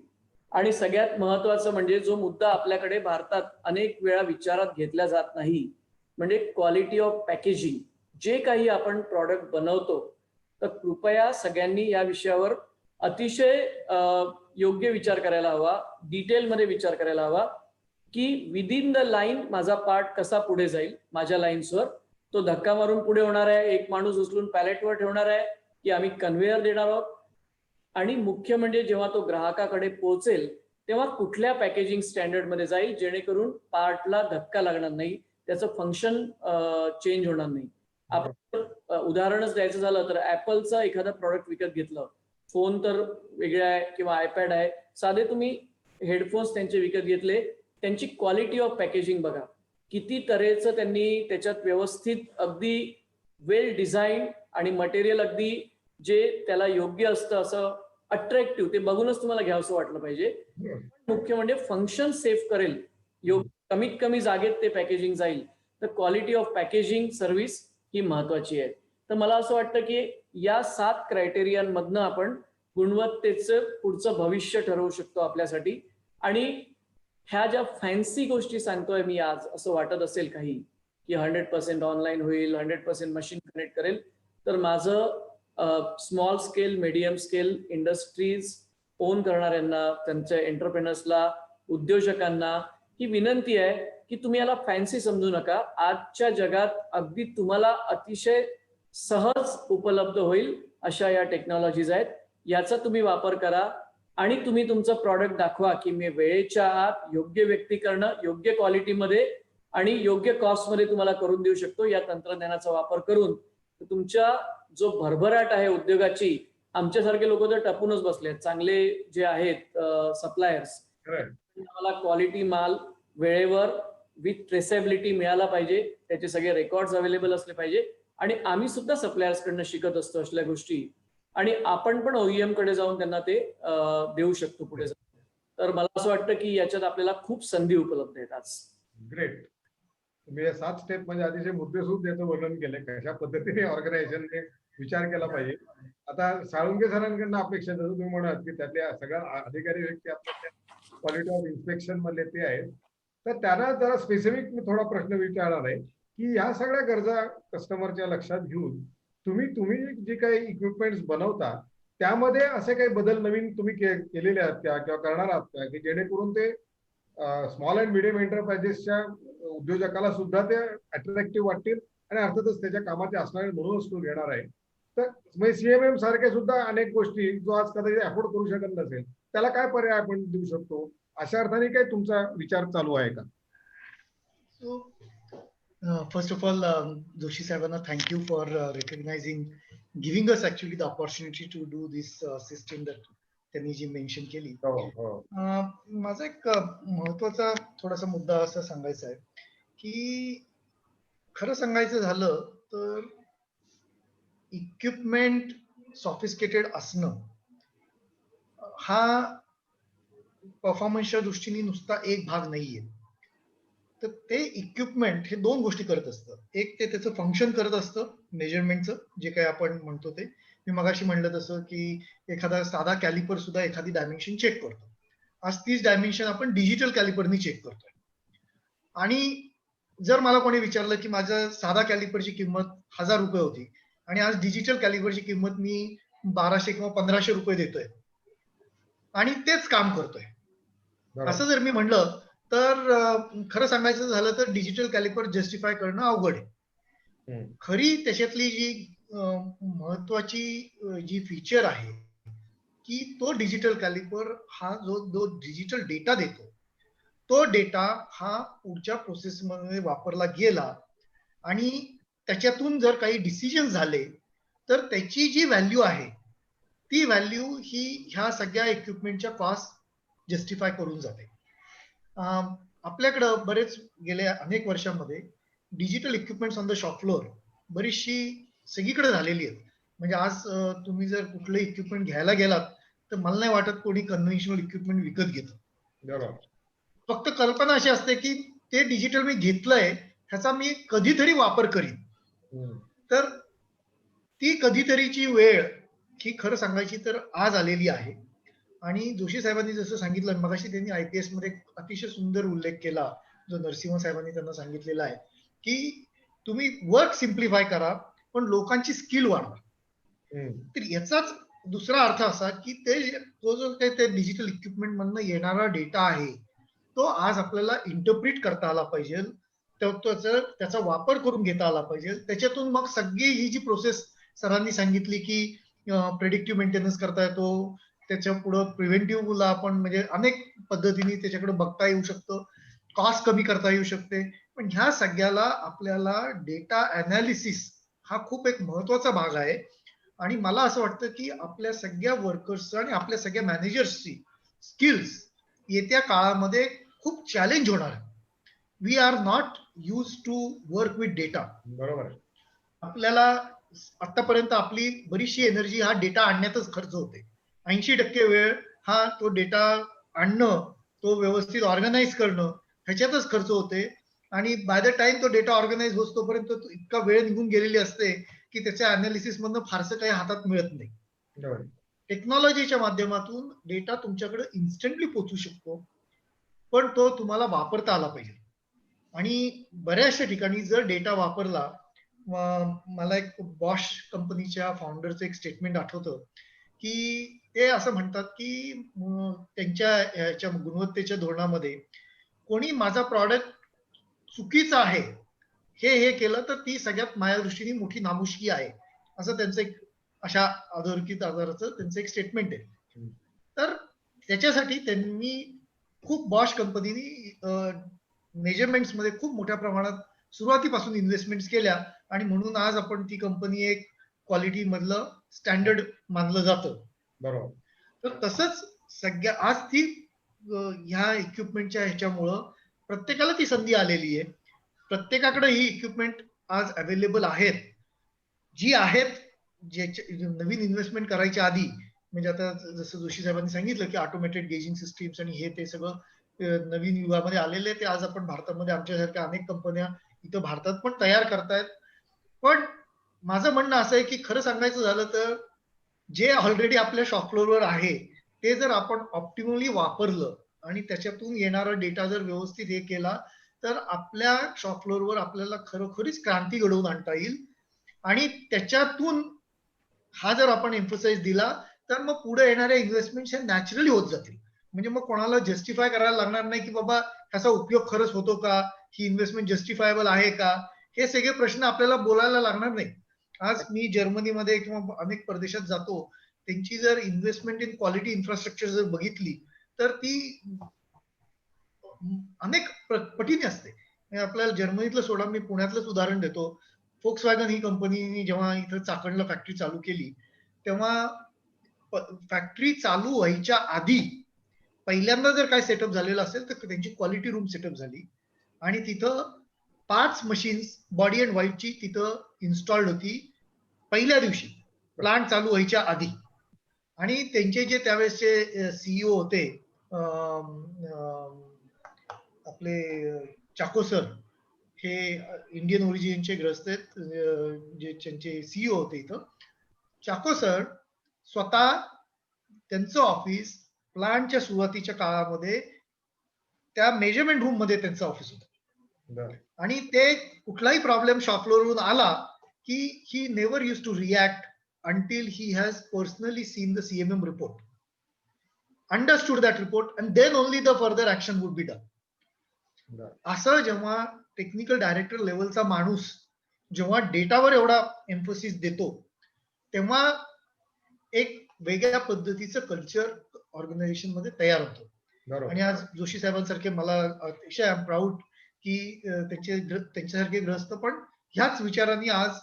आणि सगळ्यात महत्वाचं म्हणजे जो मुद्दा आपल्याकडे भारतात अनेक वेळा विचारात घेतला जात नाही, म्हणजे क्वालिटी ऑफ पॅकेजिंग. जे काही आपण प्रॉडक्ट बनवतो तर कृपया सगळ्यांनी या विषयावर अतिशय योग्य विचार करायला हवा, डिटेलमध्ये विचार करायला हवा की विदिन द लाईन माझा पार्ट कसा पुढे जाईल. माझ्या लाईन्सवर तो धक्का मारून पुढे होणार आहे, एक माणूस उचलून पॅलेटवर ठेवणार आहे, की आम्ही कन्व्हेयर देणार आहोत. आणि मुख्य म्हणजे जेव्हा तो ग्राहकाकडे पोहोचेल तेव्हा कुठल्या पॅकेजिंग स्टँडर्ड मध्ये जाईल जेणेकरून पार्टला धक्का लागणार नाही, त्याचं फंक्शन चेंज होणार नाही. आपण उदाहरणच द्यायचं झालं तर ऍपलचं एखादं प्रॉडक्ट विकत घेतलं, फोन तर वेगळे आहे किंवा आयपॅड आहे, साधे तुम्ही हेडफोन्स त्यांचे विकत घेतले, त्यांची क्वालिटी ऑफ पॅकेजिंग बघा, किती तऱ्हेचं त्यांनी त्याच्यात व्यवस्थित अगदी वेल डिझाईन आणि मटेरियल अगदी जे त्याला योग्य असतं असं अट्रॅक्टिव्ह, ते बघूनच तुम्हाला घ्यावंसं वाटलं पाहिजे. मुख्य म्हणजे फंक्शन सेव्ह करेल, कमीत कमी जागेत ते पॅकेजिंग जाईल. तर क्वालिटी ऑफ पॅकेजिंग सर्व्हिस ही महत्वाची आहे. तर मला असं वाटतं की या 7 क्रायटेरियांमधनं आपण गुणवत्तेचं पुढचं भविष्य ठरवू शकतो आपल्यासाठी. आणि ह्या ज्या फॅन्सी गोष्टी सांगतोय मी आज, असं वाटत असेल काही की 100% ऑनलाईन होईल, 100% मशीन कनेक्ट करेल, तर माझं small scale, medium scale industries on करणाऱ्यांना, त्यांच्या एंटरप्रेनर्सला, उद्योजकांना ही विनंती आहे की तुम्ही याला फॅन्सी समजू नका. आजच्या जगात अगदी तुम्हाला अतिशय सहज उपलब्ध होईल अशा या टेक्नॉलॉजीज आहेत. याचा तुम्ही वापर करा आणि तुम्ही तुमचं प्रॉडक्ट दाखवा की मी वेळेच्या आत योग्य व्यक्तीकरण, योग्य क्वालिटीमध्ये आणि योग्य कॉस्टमध्ये तुम्हाला करून देऊ शकतो. या तंत्रज्ञानाचा वापर करून तुमच्या जो भरभराट आहे उद्योगाची, आमच्यासारखे लोक तर टपूनच बसले आहेत. चांगले जे आहेत सप्लायर्स, आम्हाला क्वालिटी माल वेळेवर विथ ट्रेसेबिलिटी मिळाला पाहिजे, त्याचे सगळे रेकॉर्ड्स अवेलेबल असले पाहिजे. आणि आम्ही सुद्धा सप्लायर्स कडनं शिकत असतो असल्या गोष्टी, आणि आपण पण OEM कडे जाऊन त्यांना ते देऊ शकतो पुढे जाऊन. तर मला असं वाटतं की याच्यात आपल्याला खूप संधी उपलब्ध आहेत आज. ग्रेट. तुम्ही या 7 स्टेप म्हणजे अतिशय मुद्देसूद याचं वर्णन केलंय, कशा पद्धतीने ऑर्गनायझेशनने विचार केला पाहिजे. आता साळुंके सरांकडनं अपेक्षा, जसं तुम्ही म्हणाल की त्यातल्या सगळ्या अधिकारी व्यक्ती आपल्या क्वालिटी ऑफ इन्स्पेक्शन मधले ते आहेत, तर त्यांना जरा स्पेसिफिक मी थोडा प्रश्न विचारणार आहे की या सगळ्या गरजा कस्टमरच्या लक्षात घेऊन तुम्ही जे काही इक्विपमेंट्स बनवता त्यामध्ये असे काही बदल नवीन तुम्ही केलेले आहात का किंवा करणार आहात का, की जेणेकरून ते स्मॉल अँड मिडियम एंटरप्राइजेसच्या उद्योजकाला सुद्धा ते अट्रॅक्टिव्ह वाटतील आणि अर्थातच त्याच्या कामाचे असणारे म्हणूनच तो घेणार आहे. तर CMM सारखे सुद्धा अनेक गोष्टी जो आज कदाचित अफोर्ड करू शकत नसेल त्याला काय पर्याय आपण देऊ शकतो, अशा अर्थाने काही तुमचा विचार चालू आहे का? First of all, Joshi साहेबांना thank you for recognizing, giving us actually the opportunity to do this system that त्यांनी जी मेन्शन केली. माझा एक महत्वाचा थोडासा मुद्दा असा सांगायचा आहे की खरं सांगायचं झालं तर इक्विपमेंट सॉफिस्टिकेटेड असणं हा परफॉर्मन्सच्या दृष्टीने नुसता एक भाग नाहीये. तर ते इक्विपमेंट हे 2 गोष्टी करत असतं. एक ते त्याचं फंक्शन करत असतं, मेजरमेंटचं जे काही आपण म्हणतो ते. मी मगाशी म्हणलं तसं की एखादा साधा कॅलिपर सुद्धा एखादी डायमेन्शन चेक करतो. आज तीच डायमेन्शन आपण डिजिटल कॅलिपरनी चेक करतोय. आणि जर मला कोणी विचारलं की माझ्या साधा कॅलिपरची किंमत ₹1000 होती आणि आज डिजिटल कॅलिपरची किंमत मी 1200 किंवा 1500 रुपये देतोय आणि तेच काम करतोय, असं जर मी म्हणलं तर खरं सांगायचं झालं तर डिजिटल कॅलिपर जस्टिफाय करणं अवघड आहे. खरी त्याच्यातली जी महत्वाची जी फीचर आहे की तो डिजिटल कॅलिपर हा जो डिजिटल डेटा देतो, तो डेटा हा पुढच्या प्रोसेस मध्ये वापरला गेला आणि त्याच्यातून जर काही डिसिजन झाले तर त्याची जी व्हॅल्यू आहे ती व्हॅल्यू ही ह्या सगळ्या इक्विपमेंटच्या कॉस्ट जस्टिफाय करून जाते. आपल्याकडं बरेच गेल्या अनेक वर्षांमध्ये digital equipments on the shop floor बरीचशी सगळीकडे झालेली आहेत. म्हणजे आज तुम्ही जर कुठलं इक्विपमेंट घ्यायला गेलात तर मला नाही वाटत कोणी कन्व्हेन्शनल इक्विपमेंट विकत घेतं. फक्त कल्पना अशी असते की ते डिजिटल मी घेतलंय ह्याचा मी कधीतरी वापर करीन. तर ती कधीतरीची वेळ ही खरं सांगायची तर आज आलेली आहे. आणि जोशी साहेबांनी जसं सांगितलं मगाशी, त्यांनी IPS मध्ये अतिशय सुंदर उल्लेख केला जो नरसिंह साहेबांनी त्यांना सांगितलेला आहे की तुम्ही वर्क सिम्प्लिफाय करा पण लोकांची स्किल वाढवा. तर याचाच दुसरा अर्थ असा की तो जो काही डिजिटल इक्विपमेंट मधनं येणारा डेटा आहे तो आज आपल्याला इंटरप्रिट करता आला पाहिजे, त्याचा वापर करून घेता आला पाहिजे. त्याच्यातून मग सगळी ही जी प्रोसेस सरांनी सांगितली की प्रेडिक्टिव्ह मेंटेनन्स करता येतो, त्याच्या पुढे प्रिव्हेंटिव्हला आपण म्हणजे अनेक पद्धतीने त्याच्याकडे बघता येऊ शकतं, कॉस्ट कमी करता येऊ शकते. पण ह्या सगळ्याला आपल्याला डेटा अनालिसिस हा खूप एक महत्वाचा भाग आहे. आणि मला असं वाटतं की आपल्या सगळ्या वर्कर्सचं आणि आपल्या सगळ्या मॅनेजर्सची स्किल्स येत्या काळामध्ये खूप चॅलेंज होणार आहे. We are not use to work with data. बरोबर. आपल्याला आतापर्यंत आपली बरीचशी एनर्जी हा डेटा आणण्यातच खर्च होते. 80% वेळ हा तो डेटा आणणं, तो व्यवस्थित ऑर्गनाईज करणं ह्याच्यातच खर्च होते. आणि बाय द टाइम तो डेटा ऑर्गनाईज होतो तोपर्यंत इतका वेळ निघून गेलेली असते की त्याच्या अनालिसिस मधनं फारसं काही हातात मिळत नाही. टेक्नॉलॉजीच्या माध्यमातून डेटा तुमच्याकडे इन्स्टंटली पोहोचू शकतो पण तो तुम्हाला वापरता आला पाहिजे. आणि बऱ्याचशा ठिकाणी जर डेटा वापरला, मला एक बॉश कंपनीच्या फाउंडरचं एक स्टेटमेंट आठवतं की ते असं म्हणतात की त्यांच्या ह्याच्या गुणवत्तेच्या धोरणामध्ये कोणी माझा प्रॉडक्ट चुकीचा आहे हे केलं तर ती सगळ्यात माझ्या दृष्टीने मोठी नामुष्की आहे, असं त्यांचं एक अशा अधोरेखित आधाराचं त्यांचं एक स्टेटमेंट आहे. तर त्याच्यासाठी त्यांनी खूप बॉश कंपनीनी मेजरमेंट्स मध्ये खूप मोठ्या प्रमाणात सुरुवातीपासून इन्व्हेस्टमेंट केल्या आणि म्हणून आज आपण ती कंपनी एक क्वालिटी मधलं स्टँडर्ड मानलं जातं. बरोबर. तर तसंच सगळ्या आज ती ह्या इक्विपमेंटच्या ह्याच्यामुळं प्रत्येकाला ती संधी आलेली आहे. प्रत्येकाकडे ही इक्विपमेंट आज अवेलेबल आहेत, जी आहेत नवीन इन्व्हेस्टमेंट करायच्या आधी. म्हणजे आता जसं जोशी साहेबांनी सांगितलं की ऑटोमेटेड गेजिंग सिस्टीम्स आणि हे ते सगळं नवीन युगामध्ये आलेले ते आज आपण भारतामध्ये आमच्यासारख्या अनेक कंपन्या इथं भारतात पण तयार करतायत. पण माझं म्हणणं असं आहे की खरं सांगायचं झालं तर जे ऑलरेडी आपल्या शॉप फ्लोअरवर आहे ते जर आपण ऑप्टिमली वापरलं आणि त्याच्यातून येणारा डेटा जर व्यवस्थित हे केला तर आपल्या शॉप फ्लोअरवर आपल्याला खरोखरीच क्रांती घडवून आणता येईल. आणि त्याच्यातून हा जर आपण एम्फसाइज दिला तर मग पुढे येणाऱ्या इन्व्हेस्टमेंट हे नॅचरली होत जातील. म्हणजे मग कोणाला जस्टिफाय करायला लागणार नाही की बाबा ह्याचा उपयोग खरंच होतो का, ही इन्व्हेस्टमेंट जस्टिफायबल आहे का, हे सगळे प्रश्न आपल्याला बोलायला लागणार नाही. आज मी जर्मनीमध्ये किंवा अनेक प्रदेशात जातो, त्यांची जर इन्व्हेस्टमेंट इन क्वालिटी इन्फ्रास्ट्रक्चर जर बघितली तर ती अनेक पटीने असते. आपल्याला जर्मनीतलं सोडा, मी पुण्यातलंच उदाहरण देतो. फोक्सवॅगन ही कंपनीने जेव्हा इथं चाकणला फॅक्टरी चालू केली तेव्हा फॅक्टरी चालू व्हायच्या आधी पहिल्यांदा जर काय सेटअप झालेलं असेल तर त्यांची क्वालिटी रूम सेटअप झाली आणि तिथं 5 मशीन्स बॉडी अँड व्हाईटची तिथं इन्स्टॉल्ड होती पहिल्या दिवशी प्लांट चालू व्हायच्या आधी. आणि त्यांचे जे त्यावेळेसचे सीईओ होते आपले चाको सर, हे इंडियन ओरिजिनचे ग्रस्त आहेत, जे त्यांचे सीईओ होते इथं. चाको सर स्वतः त्यांचं ऑफिस प्लांटच्या सुरुवातीच्या काळामध्ये त्या मेजरमेंट रूम मध्ये त्यांचं ऑफिस होतं. आणि ते कुठलाही प्रॉब्लेम शॉप फ्लोअरवरून आला की he never use to react until he has personally seen the CMM report, understood that report, and then only the further action would be done. असं जेव्हा टेक्निकल डायरेक्टर लेवलचा माणूस जेव्हा डेटावर एवढा एम्फोसिस देतो तेव्हा एक वेगळ्या पद्धतीचं कल्चर ऑर्गनायझेशन मध्ये तयार होतं. आणि आज जोशी साहेबांसारखे मला अतिशय आय एम प्राऊड की त्यांच्यासारखे ग्रस्त पण ह्याच विचारांनी आज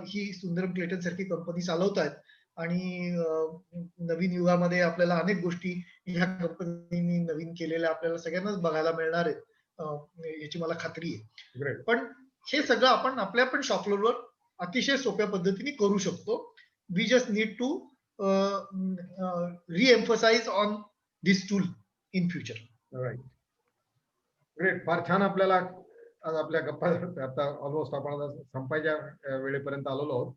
ही सुंदरम क्लेटन सारखी कंपनी चालवतायत. आणि नवीन युगामध्ये आपल्याला अनेक गोष्टी ह्या कंपनीनी नवीन केलेल्या आपल्याला सगळ्यांनाच बघायला मिळणार आहेत याची मला खात्री आहे. पण हे सगळं आपण आपल्या पण शॉप फ्लोअरवर अतिशय सोप्या पद्धतीने करू शकतो. We just need to reemphasise on this tool in future. Right, great. फार छान. आपल्याला आज आपल्या गप्पा आता ऑलमोस्ट आपण आता संपायच्या वेळेपर्यंत आलेलो आहोत.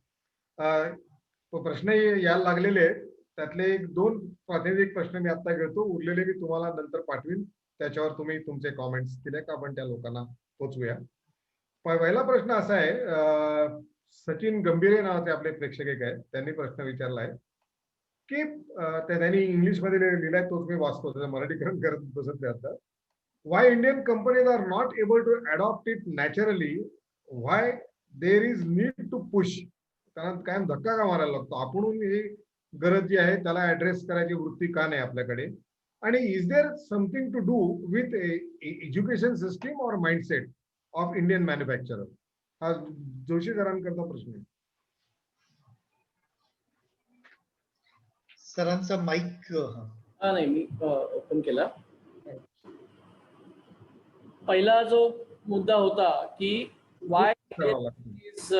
प्रश्न यायला लागलेले आहेत, त्यातले 2 प्रातिनिधिक प्रश्न मी आता घेतो, उरलेले मी तुम्हाला नंतर पाठवीन. त्याच्यावर तुम्ही तुमचे कॉमेंट्स दिले का आपण त्या लोकांना पोचवूया. पहिला प्रश्न असा आहे, सचिन गंभीरे नावाचे आपले प्रेक्षक एक आहेत, त्यांनी प्रश्न विचारलाय की त्यांनी इंग्लिश मध्ये लिहिलाय, तोच मी वाचतो, त्याचं मराठीकरण करत बसत नाही आता. Why Indian companies are not able to adopt it naturally? Why there is need to push? कारण कायम धक्का का मारायला लागतो? आपण ही गरज जी आहे त्याला ऍड्रेस करायची वृत्ती का नाही आपल्याकडे? आणि is there something to do with education system और माइंडसेट ऑफ इंडियन मॅन्युफॅक्चरर? हा जोशी सरांकरता प्रश्न आहे. सरांचा माईक हा नाही, मी ओपन केला. पहिला जो मुद्दा होता की वाय इज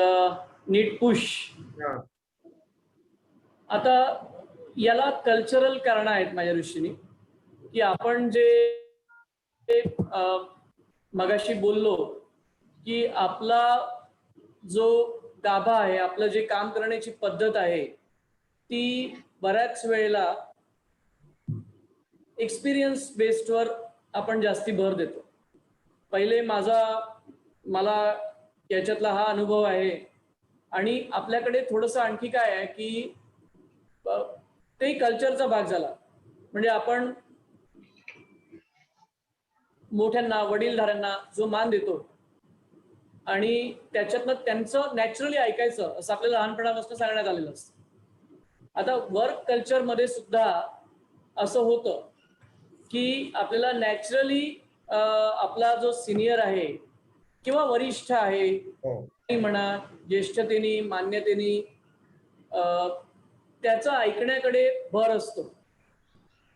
नीड पुश. आता याला कल्चरल कारण आहेत माझ्या दृष्टीने, की आपण जे मगाशी बोललो की आपला जो गाभा आहे, आपलं जे काम करण्याची पद्धत आहे ती बऱ्याच वेळेला एक्सपिरियन्स बेस्डवर आपण जास्ती भर देतो. पहिले मला याच्यातला हा अनुभव आहे. आणि आपल्याकडे थोडंसं आणखी काय आहे की तेही कल्चरचा भाग झाला. म्हणजे आपण मोठ्यांना, वडीलधाऱ्यांना जो मान देतो आणि त्याच्यातनं त्यांचं नॅचरली ऐकायचं असं आपल्याला लहानपणापासून सांगण्यात आलेलं असतं. आता वर्क कल्चरमध्ये सुद्धा असं होतं की आपल्याला नॅचरली आपला जो सिनियर आहे किंवा वरिष्ठ आहे म्हणा, ज्येष्ठतेनी, मान्यतेनी त्याचं ऐकण्याकडे भर असतो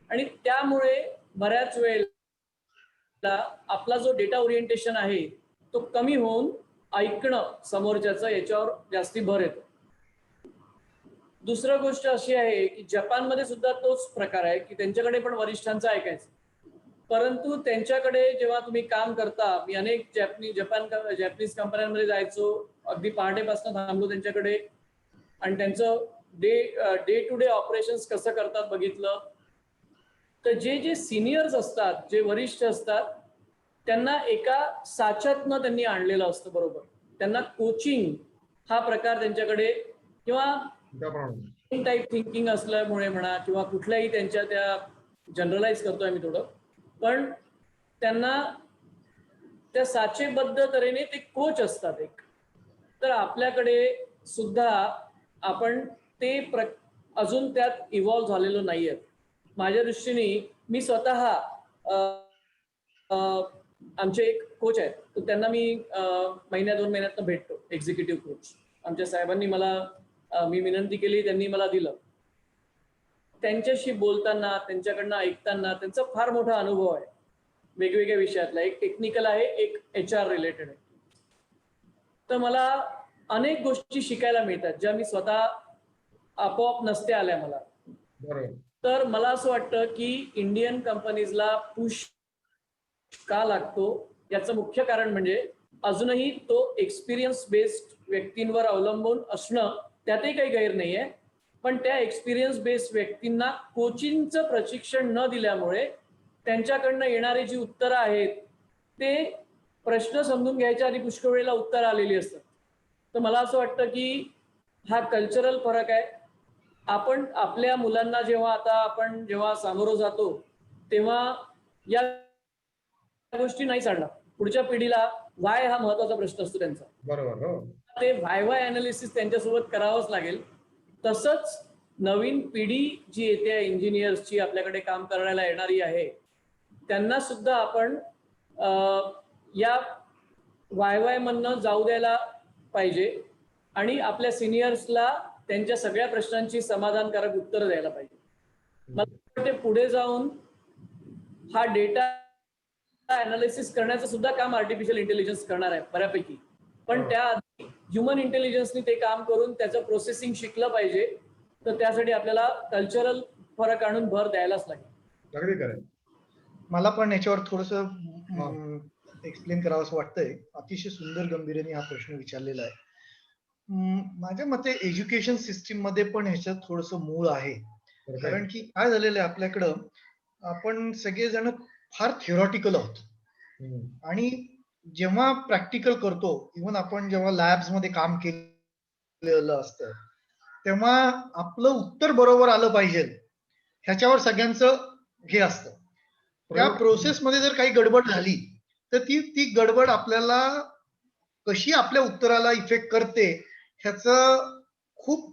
आणि त्यामुळे बऱ्याच वेळेला आपला जो डेटा ओरिएंटेशन आहे तो कमी होऊन ऐकणं समोरच्याचं याच्यावर जास्ती भर येतो. दुसरी गोष्ट अशी आहे की जपानमध्ये सुद्धा तोच प्रकार आहे की त्यांच्याकडे पण वरिष्ठांचं ऐकायचं, परंतु त्यांच्याकडे जेव्हा तुम्ही काम करता, मी अनेक जॅपनीज कंपन्यांमध्ये जायचो, अगदी पहाटेपासून थांबलो त्यांच्याकडे आणि त्यांचं डे टू डे ऑपरेशन्स कसं करतात बघितलं. तर जे सिनियर्स असतात, जे वरिष्ठ असतात, त्यांना एका साच्यातनं त्यांनी आणलेलं असतं. बरोबर, त्यांना कोचिंग हा प्रकार त्यांच्याकडे किंवा टाईप थिंकिंग असल्यामुळे म्हणा किंवा कुठल्याही त्यांच्या त्या जनरलाइज करतोय मी थोडं, पण त्यांना त्या साचेबद्ध तऱ्हेने ते कोच असतात एक. तर आपल्याकडे सुद्धा आपण ते अजून त्यात इव्हॉल्व्ह झालेलो नाहीये. माझ्या दृष्टीने मी स्वतः आमचे एक कोच आहेत, तर त्यांना मी महिन्या 2 महिन्यातनं भेटतो, एक्झिक्युटिव्ह कोच. आमच्या साहेबांनी मला मी विनंती केली, त्यांनी मला दिलं. त्यांच्याशी बोलताना, त्यांच्याकडनं ऐकताना त्यांचा फार मोठा अनुभव आहे वेगवेगळ्या विषयातला. एक टेक्निकल आहे, एक HR रिलेटेड आहे. तर मला अनेक गोष्टी शिकायला मिळतात ज्या मी स्वतः आपोआप नसते आल्या मला. तर मला असं वाटतं की इंडियन कंपनीजला पुश का लागतो याचं मुख्य कारण म्हणजे अजूनही तो एक्सपिरियन्स बेस्ड व्यक्तींवर अवलंबून असणं, त्यातही काही गैर नाहीये, पण त्या एक्सपिरियन्स बेस्ड व्यक्तींना कोचिंगचं प्रशिक्षण न दिल्यामुळे त्यांच्याकडनं येणारी जी उत्तरं आहेत ते प्रश्न समजून घ्यायच्या आधी पुष्कळ वेळेला उत्तर आलेली असतात. तर मला असं वाटतं की हा कल्चरल फरक आहे. आपण आपल्या मुलांना जेव्हा सामोरं जातो तेव्हा या गोष्टी नाही चालणार. पुढच्या पिढीला वाय हा महत्वाचा प्रश्न असतो त्यांचा. बरोबर, ते वाय अनालिसिस त्यांच्यासोबत करावंच लागेल. तसंच नवीन पिढी जी येते इंजिनियर्सची, आपल्याकडे काम करायला येणारी आहे, त्यांना सुद्धा आपण या वाय मधनं जाऊ द्यायला पाहिजे आणि आपल्या सिनियर्सला त्यांच्या सगळ्या प्रश्नांची समाधानकारक उत्तर द्यायला पाहिजे. मला वाटते पुढे जाऊन हा डेटा अनालिसिस करण्याचं सुद्धा काम आर्टिफिशियल इंटेलिजन्स करणार आहे बऱ्यापैकी, पण त्याआधी ह्युमन इंटेलिजन्सनी ते काम करून त्याचं प्रोसेसिंग शिकलं पाहिजे. तर त्यासाठी आपल्याला कल्चरल फरक आणून भर द्यायलाच लागेल. मला पण याच्यावर थोडस एक्सप्लेन करावं असं वाटतंय. अतिशय सुंदर गंभीर्याने हा प्रश्न विचारलेला आहे. माझ्या मते एज्युकेशन सिस्टीम मध्ये पण ह्याच्यात थोडस मूळ आहे. कारण की काय झालेलं आहे, आपल्याकडं आपण सगळेजण फार थिओरॉटिकल आहोत आणि जेव्हा प्रॅक्टिकल करतो, इव्हन आपण जेव्हा लॅब्स मध्ये काम केलेलं असतं तेव्हा आपलं उत्तर बरोबर आलं पाहिजे ह्याच्यावर सगळ्यांचं हे असतं. त्या प्रोसेसमध्ये जर काही गडबड झाली तर ती गडबड आपल्याला कशी आपल्या उत्तराला इफेक्ट करते ह्याचं खूप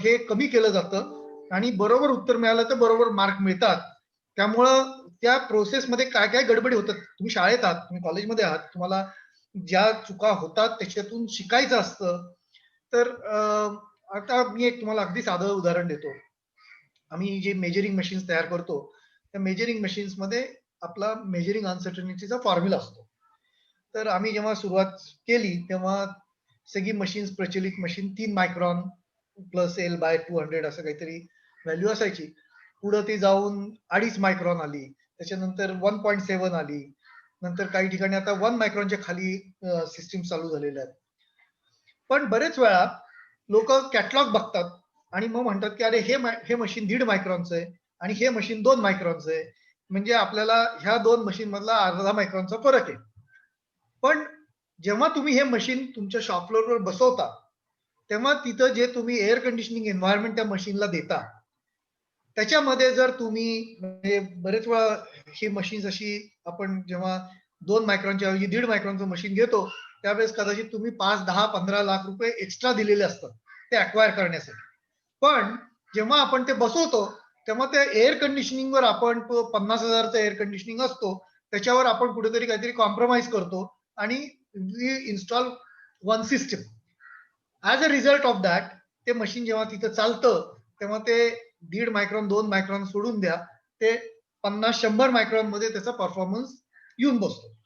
हे कमी केलं जातं आणि बरोबर उत्तर मिळालं तर बरोबर मार्क मिळतात. त्यामुळं त्या प्रोसेसमध्ये काय काय गडबडी होतात. तुम्ही शाळेत आहात, तुम्ही कॉलेजमध्ये आहात, तुम्हाला ज्या चुका होतात त्याच्यातून शिकायचं असतं. तर आता मी एक तुम्हाला अगदी साधं उदाहरण देतो. आम्ही जे मेजरिंग मशीन्स तयार करतो त्या मेजरिंग मशीन्स मध्ये आपला मेजरिंग अनसर्टनिटीचा फॉर्म्युला असतो. तर आम्ही जेव्हा सुरुवात केली तेव्हा सगळी मशीन्स, प्रचलित मशीन 3 मायक्रॉन प्लस L/200 असं काहीतरी व्हॅल्यू असायची. पुढे ती जाऊन 2.5 मायक्रॉन आली, त्याच्यानंतर 1.7 आली, नंतर काही ठिकाणी आता 1 मायक्रॉनच्या खाली सिस्टीम चालू झालेल्या आहेत. पण बरेच वेळा लोक कॅटलॉग बघतात आणि मग म्हणतात की अरे हे मशीन 1.5 मायक्रॉनचं आहे आणि हे मशीन 2 मायक्रॉनचं आहे, म्हणजे आपल्याला ह्या 2 मशीन मधला अर्धा मायक्रॉनचा फरक आहे. पण जेव्हा तुम्ही हे मशीन तुमच्या शॉप फ्लोअरवर बसवता तेव्हा तिथं जे तुम्ही एअर कंडिशनिंग एन्व्हायरमेंट त्या मशीनला देता त्याच्यामध्ये जर तुम्ही म्हणजे बरेच वेळा ही मशीन्स अशी आपण जेव्हा 2 मायक्रॉनच्या ऐवजी 1.5 मायक्रॉनचं मशीन घेतो त्यावेळेस कदाचित तुम्ही 5, 10, 15 लाख रुपये एक्स्ट्रा दिलेले असतात ते अक्वायर करण्यासाठी. पण जेव्हा आपण ते बसवतो तेव्हा त्या एअर कंडिशनिंगवर आपण 50,000चा एअर कंडिशनिंग असतो त्याच्यावर आपण कुठेतरी काहीतरी कॉम्प्रोमाइज करतो आणि we install one system. As a result of that ते मशीन जेव्हा तिथं चालतं तेव्हा ते 1.5 मायक्रॉन 2 मायक्रॉन सोडून द्या ते 50-100 मायक्रॉन मध्ये त्याचा परफॉर्मन्स येऊन बसतो.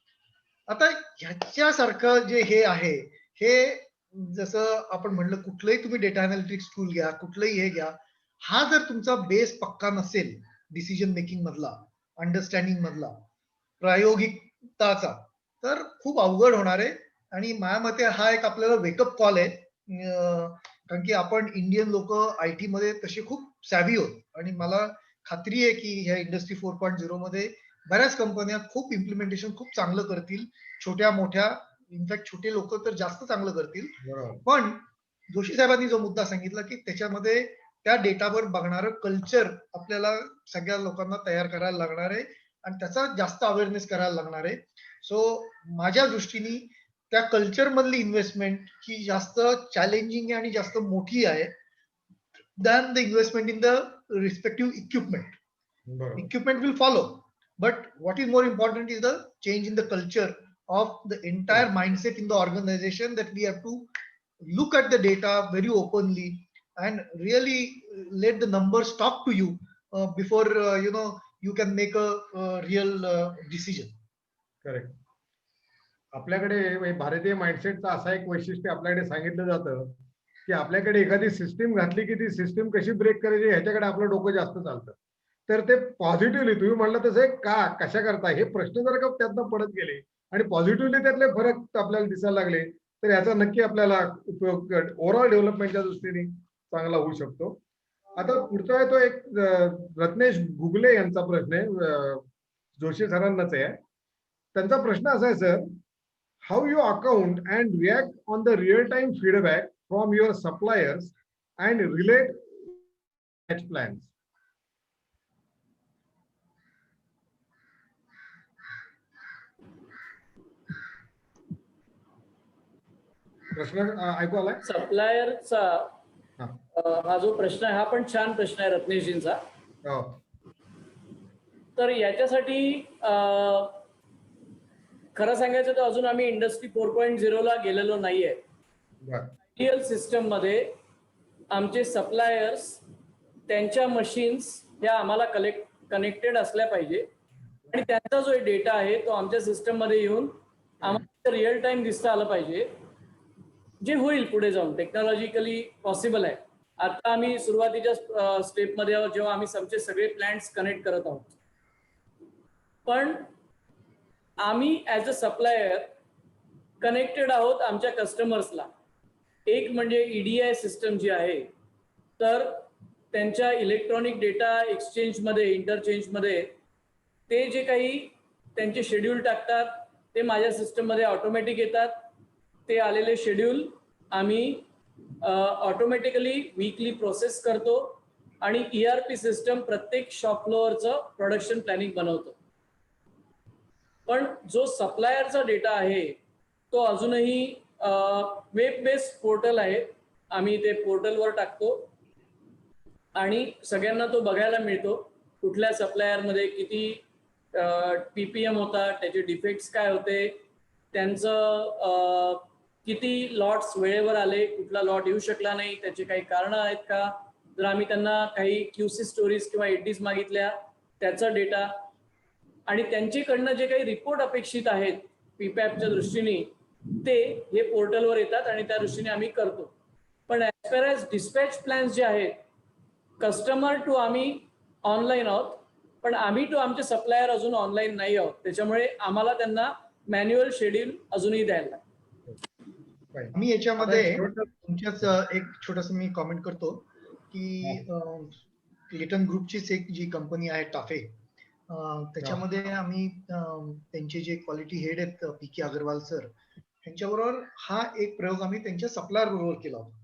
आता ह्याच्यासारखं जे हे आहे हे जसं आपण म्हणलं कुठलंही तुम्ही डेटा अनालिटिक्स टूल घ्या कुठलंही हे घ्या हा जर तुमचा बेस पक्का नसेल डिसिजन मेकिंग मधला अंडरस्टँडिंग मधला प्रायोगिकताचा तर खूप अवघड होणार आहे. आणि माझ्या मते हा एक आपल्याला वेकअप कॉल आहे कारण की आपण इंडियन लोक आयटी मध्ये तसे खूप सॅव्ही होत आणि मला खात्री आहे की ह्या इंडस्ट्री 4.0 मध्ये बऱ्याच कंपन्या खूप इम्प्लिमेंटेशन खूप चांगलं करतील छोट्या मोठ्या इनफॅक्ट छोटे लोक तर जास्त चांगलं करतील. पण जोशी साहेबांनी जो मुद्दा सांगितला की त्याच्यामध्ये त्या डेटावर बघणारं कल्चर आपल्याला सगळ्या लोकांना तयार करायला लागणार आहे आणि त्याचा जास्त अवेअरनेस करायला लागणार आहे. सो माझ्या दृष्टीने त्या कल्चर मधली इन्व्हेस्टमेंट ही जास्त चॅलेंजिंग आणि जास्त मोठी आहे than the investment in the respective equipment. Equipment will follow, but what is more important is the change in the culture of the entire mindset in the organization that we have to look at the data very openly and really let the numbers talk to you before you can make a real decision. Correct. आपल्याकडे भारतीय माइंडसेटचं असा एक वैशिष्ट्य आपल्याकडे सांगितलं जातं की आपल्याकडे एखादी सिस्टीम घातली की ती सिस्टीम कशी ब्रेक करायची ह्याच्याकडे आपलं डोकं जास्त चालतं. तर ते पॉझिटिव्हली तुम्ही म्हणलं तसं का कशा करता हे प्रश्न जर का त्यातनं पडत गेले आणि पॉझिटिव्हली त्यातले फरक आपल्याला दिसायला लागले तर याचा नक्की आपल्याला उपयोग ओव्हरऑल डेव्हलपमेंटच्या दृष्टीने चांगला होऊ शकतो. आता पुढचा आहे तो एक रत्नेश गुगले यांचा प्रश्न आहे जोशी सरांनाच आहे. त्यांचा प्रश्न असा आहे sir, how you account and react on the real time feedback from your suppliers and relate plans. प्रश्न ऐकू आलाय? सप्लायरचा हा जो प्रश्न आहे हा पण छान प्रश्न आहे रत्नेशजींचा. तर याच्यासाठी खरं सांगायचं तर अजून आम्ही इंडस्ट्री 4.0 ला गेलेलो नाहीये. आयडियल सिस्टम मध्ये आमचे सप्लायर्स त्यांच्या मशीन्स ह्या आम्हाला कनेक्टेड असल्या पाहिजे आणि त्यांचा जो डेटा आहे तो आमच्या सिस्टम मध्ये येऊन आम्हाला रिअल टाइम दिसता आलं पाहिजे, जे होईल पुढे जाऊन टेक्नॉलॉजिकली पॉसिबल आहे. आता आम्ही सुरुवातीच्या स्टेपमध्ये आहोत जेव्हा आम्ही आमचे सगळे प्लॅन्ट्स कनेक्ट करत आहोत. पण आम्ही ऍज अ सप्लायर कनेक्टेड आहोत आमच्या कस्टमर्सला. एक म्हणजे EDI सिस्टम जी आहे तर त्यांच्या इलेक्ट्रॉनिक डेटा एक्सचेंजमध्ये इंटरचेंजमध्ये ते जे काही त्यांचे शेड्यूल टाकतात ते माझ्या सिस्टममध्ये ऑटोमॅटिक येतात. ते आलेले शेड्यूल आम्ही ऑटोमॅटिकली वीकली प्रोसेस करतो आणि ERP सिस्टम प्रत्येक शॉप फ्लोअरचं प्रोडक्शन प्लॅनिंग बनवतो. पण जो सप्लायरचा डेटा आहे तो अजूनही वेब बेस्ड पोर्टल आहे. आम्ही ते पोर्टलवर टाकतो आणि सगळ्यांना तो बघायला मिळतो कुठल्या सप्लायरमध्ये किती PPM होता, त्याचे डिफेक्ट्स काय होते, त्यांचं किती लॉट्स वेळेवर आले, कुठला लॉट येऊ शकला नाही, त्याचे काही कारणं आहेत का, जर आम्ही त्यांना काही QC स्टोरीज किंवा एडीज मागितल्या त्याचा डेटा आणि त्यांच्याकडनं जे काही रिपोर्ट अपेक्षित आहेत PPAPच्या दृष्टीने ते हे पोर्टलवर येतात आणि त्या दृष्टीने आम्ही करतो. पण as per as dispatch plans जे आहेत कस्टमर टू आम्ही ऑनलाईन आहोत पण आम्ही टू आमचे सप्लायर अजून ऑनलाईन नाही आहोत. त्याच्यामुळे आम्हाला त्यांना मॅन्युअल शेड्यूल अजूनही द्यायला लागतं. मी याच्यामध्ये तुमच्याच एक छोटस मी कॉमेंट करतो की लेटन ग्रुपचीच एक जी कंपनी आहे टाफे त्याच्यामध्ये आम्ही त्यांचे जे क्वालिटी हेड आहेत PK अग्रवाल सर त्यांच्याबरोबर हा एक प्रयोग आम्ही त्यांच्या सप्लायर बरोबर केला होता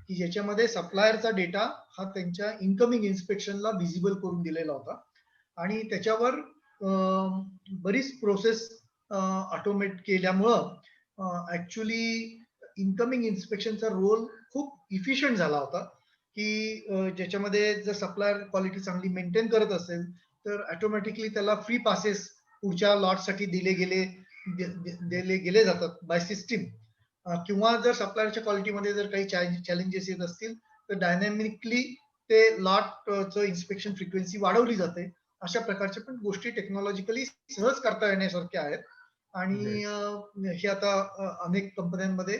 की ज्याच्यामध्ये सप्लायरचा डेटा हा त्यांच्या इनकमिंग इन्स्पेक्शनला व्हिजिबल करून दिलेला होता आणि त्याच्यावर बरीच प्रोसेस ऑटोमेट केल्यामुळं ऍक्च्युली इनकमिंग इन्स्पेक्शनचा रोल खूप इफिशियंट झाला होता की ज्याच्यामध्ये जर सप्लायर क्वालिटी चांगली मेंटेन करत असेल तर ऑटोमॅटिकली त्याला फ्री पासेस पुढच्या लॉटसाठी दिले गेले जातात बाय सिस्टीम किंवा जर सप्लायरच्या क्वालिटीमध्ये जर काही चॅलेंजेस येत असतील तर डायनॅमिकली ते लॉटचं इन्स्पेक्शन फ्रिक्वेन्सी वाढवली जाते. अशा प्रकारच्या पण गोष्टी टेक्नॉलॉजिकली सहज करता येण्यासारख्या आहेत आणि हे आता अनेक कंपन्यांमध्ये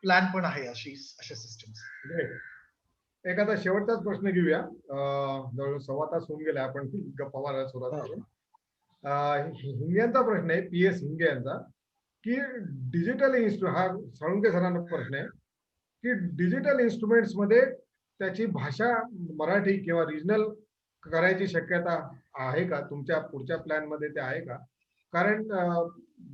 प्लॅन पण आहे अशा सिस्टम्स. एखादा शेवटचाच प्रश्न घेऊया. जवळ 1.25 तास होऊन गेला आपण गप्पा मारायला सुरुवात करून. हिंग्यांचा प्रश्न आहे, PS हिंगे यांचा, की डिजिटल हा साळुंके सरांना प्रश्न आहे की डिजिटल इन्स्ट्रुमेंट्स मध्ये त्याची भाषा मराठी किंवा रिजनल करायची शक्यता आहे का? तुमच्या पुढच्या प्लॅन मध्ये ते आहे का? कारण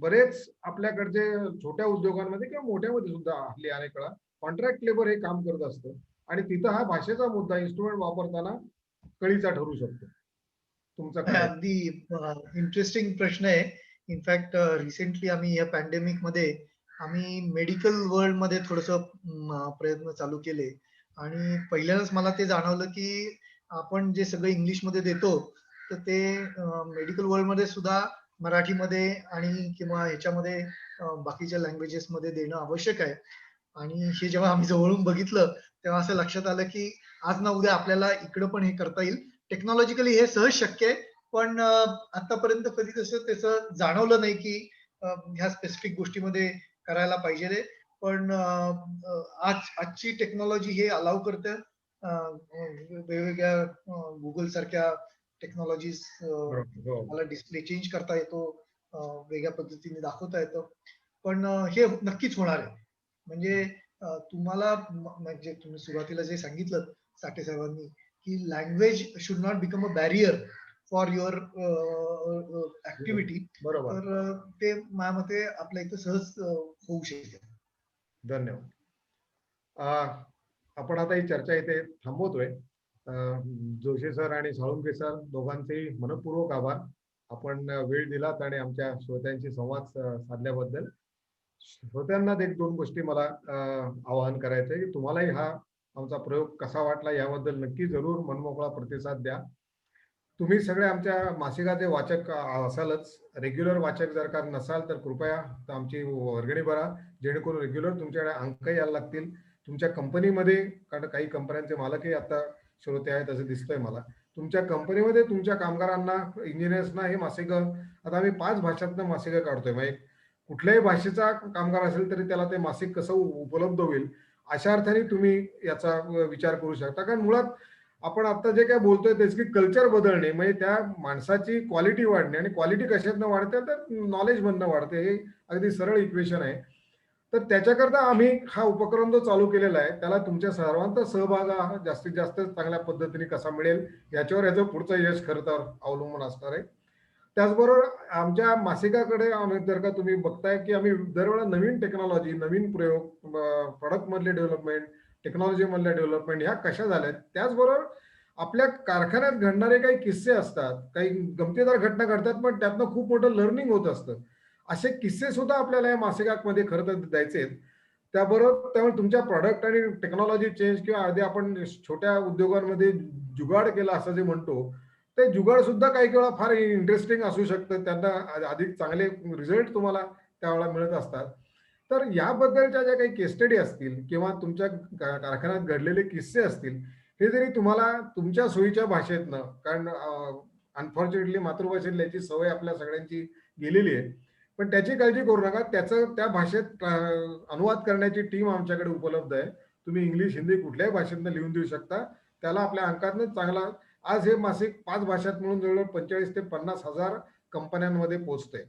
बरेच आपल्याकडचे छोट्या उद्योगांमध्ये किंवा मोठ्यामध्ये सुद्धा हल्ली अनेक वेळा कॉन्ट्रॅक्ट लेबर हे काम करत असतं आणि तिथं हा भाषेचा मुद्दा इन्स्ट्रुमेंट वापरताना कळीचा ठरू शकतो. तुमचा काय? अगदी इंटरेस्टिंग प्रश्न आहे. इनफॅक्ट रिसेंटली आम्ही या पॅन्डेमिक मध्ये आम्ही मेडिकल वर्ल्ड मध्ये थोडस प्रयत्न चालू केले आणि पहिल्यांदाच मला ते जाणवलं की आपण जे सगळं इंग्लिश मध्ये देतो तर ते मेडिकल वर्ल्ड मध्ये सुद्धा मराठीमध्ये आणि किंवा ह्याच्यामध्ये बाकीच्या लँग्वेजेस मध्ये देणं आवश्यक आहे. आणि हे जेव्हा आम्ही जवळून बघितलं तेव्हा असं लक्षात आलं की आज ना उद्या आपल्याला इकडं पण हे करता येईल. टेक्नॉलॉजिकली हे सहज शक्य आहे पण आतापर्यंत कधी तसं त्याचं जाणवलं नाही की ह्या स्पेसिफिक गोष्टीमध्ये करायला पाहिजे. पण आजची टेक्नॉलॉजी हे अलाव करते. वेगवेगळ्या गुगल सारख्या टेक्नॉलॉजीज मला डिस्प्ले चेंज करता येतो, वेगळ्या पद्धतीने दाखवता येतं. पण हे नक्कीच होणार आहे. म्हणजे तुम्हाला म्हणजे तुम्ही सुरुवातीला जे सांगितलं साठे साहेबांनी की language should not become a barrier for your activity, तर ते माझ्या मते आपल्या इथं सहज होऊ शकते. धन्यवाद. आपण आता ही चर्चा इथे थांबवतोय. जोशी सर आणि साळुंके सर दोघांचेही मनपूर्वक आभार. आपण वेळ दिलात आणि आमच्या श्रोत्यांशी संवाद साधल्याबद्दल. श्रोत्यांना एक 2 गोष्टी मला आवाहन करायचं आहे की तुम्हालाही हा आमचा प्रयोग कसा वाटला याबद्दल नक्की जरूर मनमोकळा प्रतिसाद द्या. तुम्ही सगळे आमच्या मासिकाचे वाचक असालच. रेग्युलर वाचक जर का नसाल तर कृपया आमची वर्गणी भरा, जेणेकरून रेग्युलर तुमच्याकडे अंक यायला लागतील. तुमच्या कंपनीमध्ये, कारण काही कंपन्यांचे मालकही आता श्रोते आहेत असं दिसतंय मला, तुमच्या कंपनीमध्ये तुमच्या कामगारांना, इंजिनियर्सना हे मासिक, आता आम्ही 5 भाषातनं मासिकं काढतोय. म्हणजे कुठल्याही भाषेचा कामगार असेल तरी त्याला ते मासिक कसं उपलब्ध होईल अशा अर्थाने तुम्ही याचा विचार करू शकता. कारण मुळात आपण आता जे काय बोलतोय तेच की कल्चर बदलणे, म्हणजे त्या माणसाची क्वालिटी वाढणे, आणि क्वालिटी कशातनं वाढते तर नॉलेज मधनं वाढते. हे अगदी सरळ इक्वेशन आहे. तर त्याच्याकरता आम्ही हा उपक्रम जो चालू केलेला आहे त्याला तुमच्या सर्वांचा सहभाग हा जास्तीत जास्त चांगल्या पद्धतीने कसा मिळेल याच्यावर याचं पुढचं यश खरं तर अवलंबून असणार आहे. त्याचबरोबर आमच्या मासिकाकडे जर का तुम्ही बघताय की आम्ही दरवेळेला नवीन टेक्नॉलॉजी, नवीन प्रयोग, प्रोडक्ट मधले डेव्हलपमेंट, टेक्नॉलॉजी मधल्या डेव्हलपमेंट ह्या कशा झाल्यात, त्याचबरोबर आपल्या कारखान्यात घडणारे काही किस्से असतात, काही गमतीदार घटना घडतात, पण त्यातनं खूप मोठं लर्निंग होत असतं. असे किस्से सुद्धा आपल्याला या मासिकामध्ये खरं तर द्यायचे आहेत. त्याबरोबर त्यामुळे तुमच्या प्रॉडक्ट आणि टेक्नॉलॉजी चेंज किंवा आधी आपण छोट्या उद्योगांमध्ये जुगाड केला असं जे म्हणतो, ते जुगाड सुद्धा काही वेळा फार इंटरेस्टिंग असू शकतं. त्यांना अधिक चांगले रिझल्ट तुम्हाला त्यावेळेला मिळत असतात. तर याबद्दलच्या ज्या काही केस स्टडी असतील किंवा तुमच्या कारखान्यात घडलेले किस्से असतील, हे जरी तुम्हाला तुमच्या सोयीच्या भाषेतनं, कारण अनफॉर्च्युनेटली मातृभाषेत याची सवय आपल्या सगळ्यांची गेलेली आहे, पण त्याची काळजी करू नका. त्याचं त्या भाषेत अनुवाद करण्याची टीम आमच्याकडे उपलब्ध आहे. तुम्ही इंग्लिश, हिंदी कुठल्याही भाषेतनं लिहून देऊ शकता. त्याला आपल्या अंकातनं चांगला, आज हे मासिक 5 भाषात म्हणून जवळजवळ 45 ते 50,000 कंपन्यांमध्ये पोहोचतंय.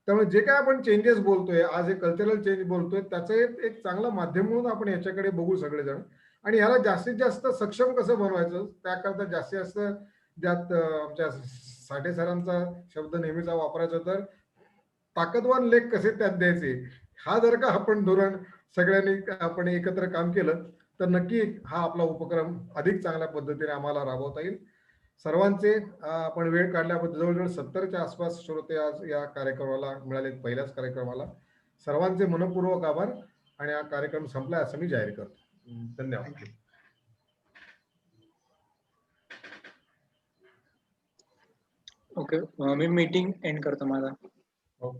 त्यामुळे जे काय आपण चेंजेस बोलतोय, आज हे कल्चरल चेंज बोलतोय, त्याचं एक चांगलं माध्यम म्हणून आपण याच्याकडे बघू सगळेजण. आणि ह्याला जास्तीत जास्त सक्षम कसं बनवायचं, त्याकरता जास्तीत जास्त ज्यात आमच्या साठे सरांचा शब्द नेहमीचा वापरायचा तर ताकदवान लेख कसे त्यात द्यायचे हा जर का आपण धोरण सगळ्यांनी आपण एकत्र काम केलं तर नक्की हा आपला उपक्रम अधिक चांगल्या पद्धतीने आम्हाला राबवता येईल. सर्वांचे आपण वेळ काढल्याबद्दल जवळजवळ 70च्या आसपास श्रोते आज या कार्यक्रमाला मिळाले, पहिल्याच कार्यक्रमाला. सर्वांचे मनपूर्वक आभार आणि हा कार्यक्रम संपलाय असं मी जाहीर करतो. धन्यवाद. ओके, मी मीटिंग एंड करतो माझा. हो.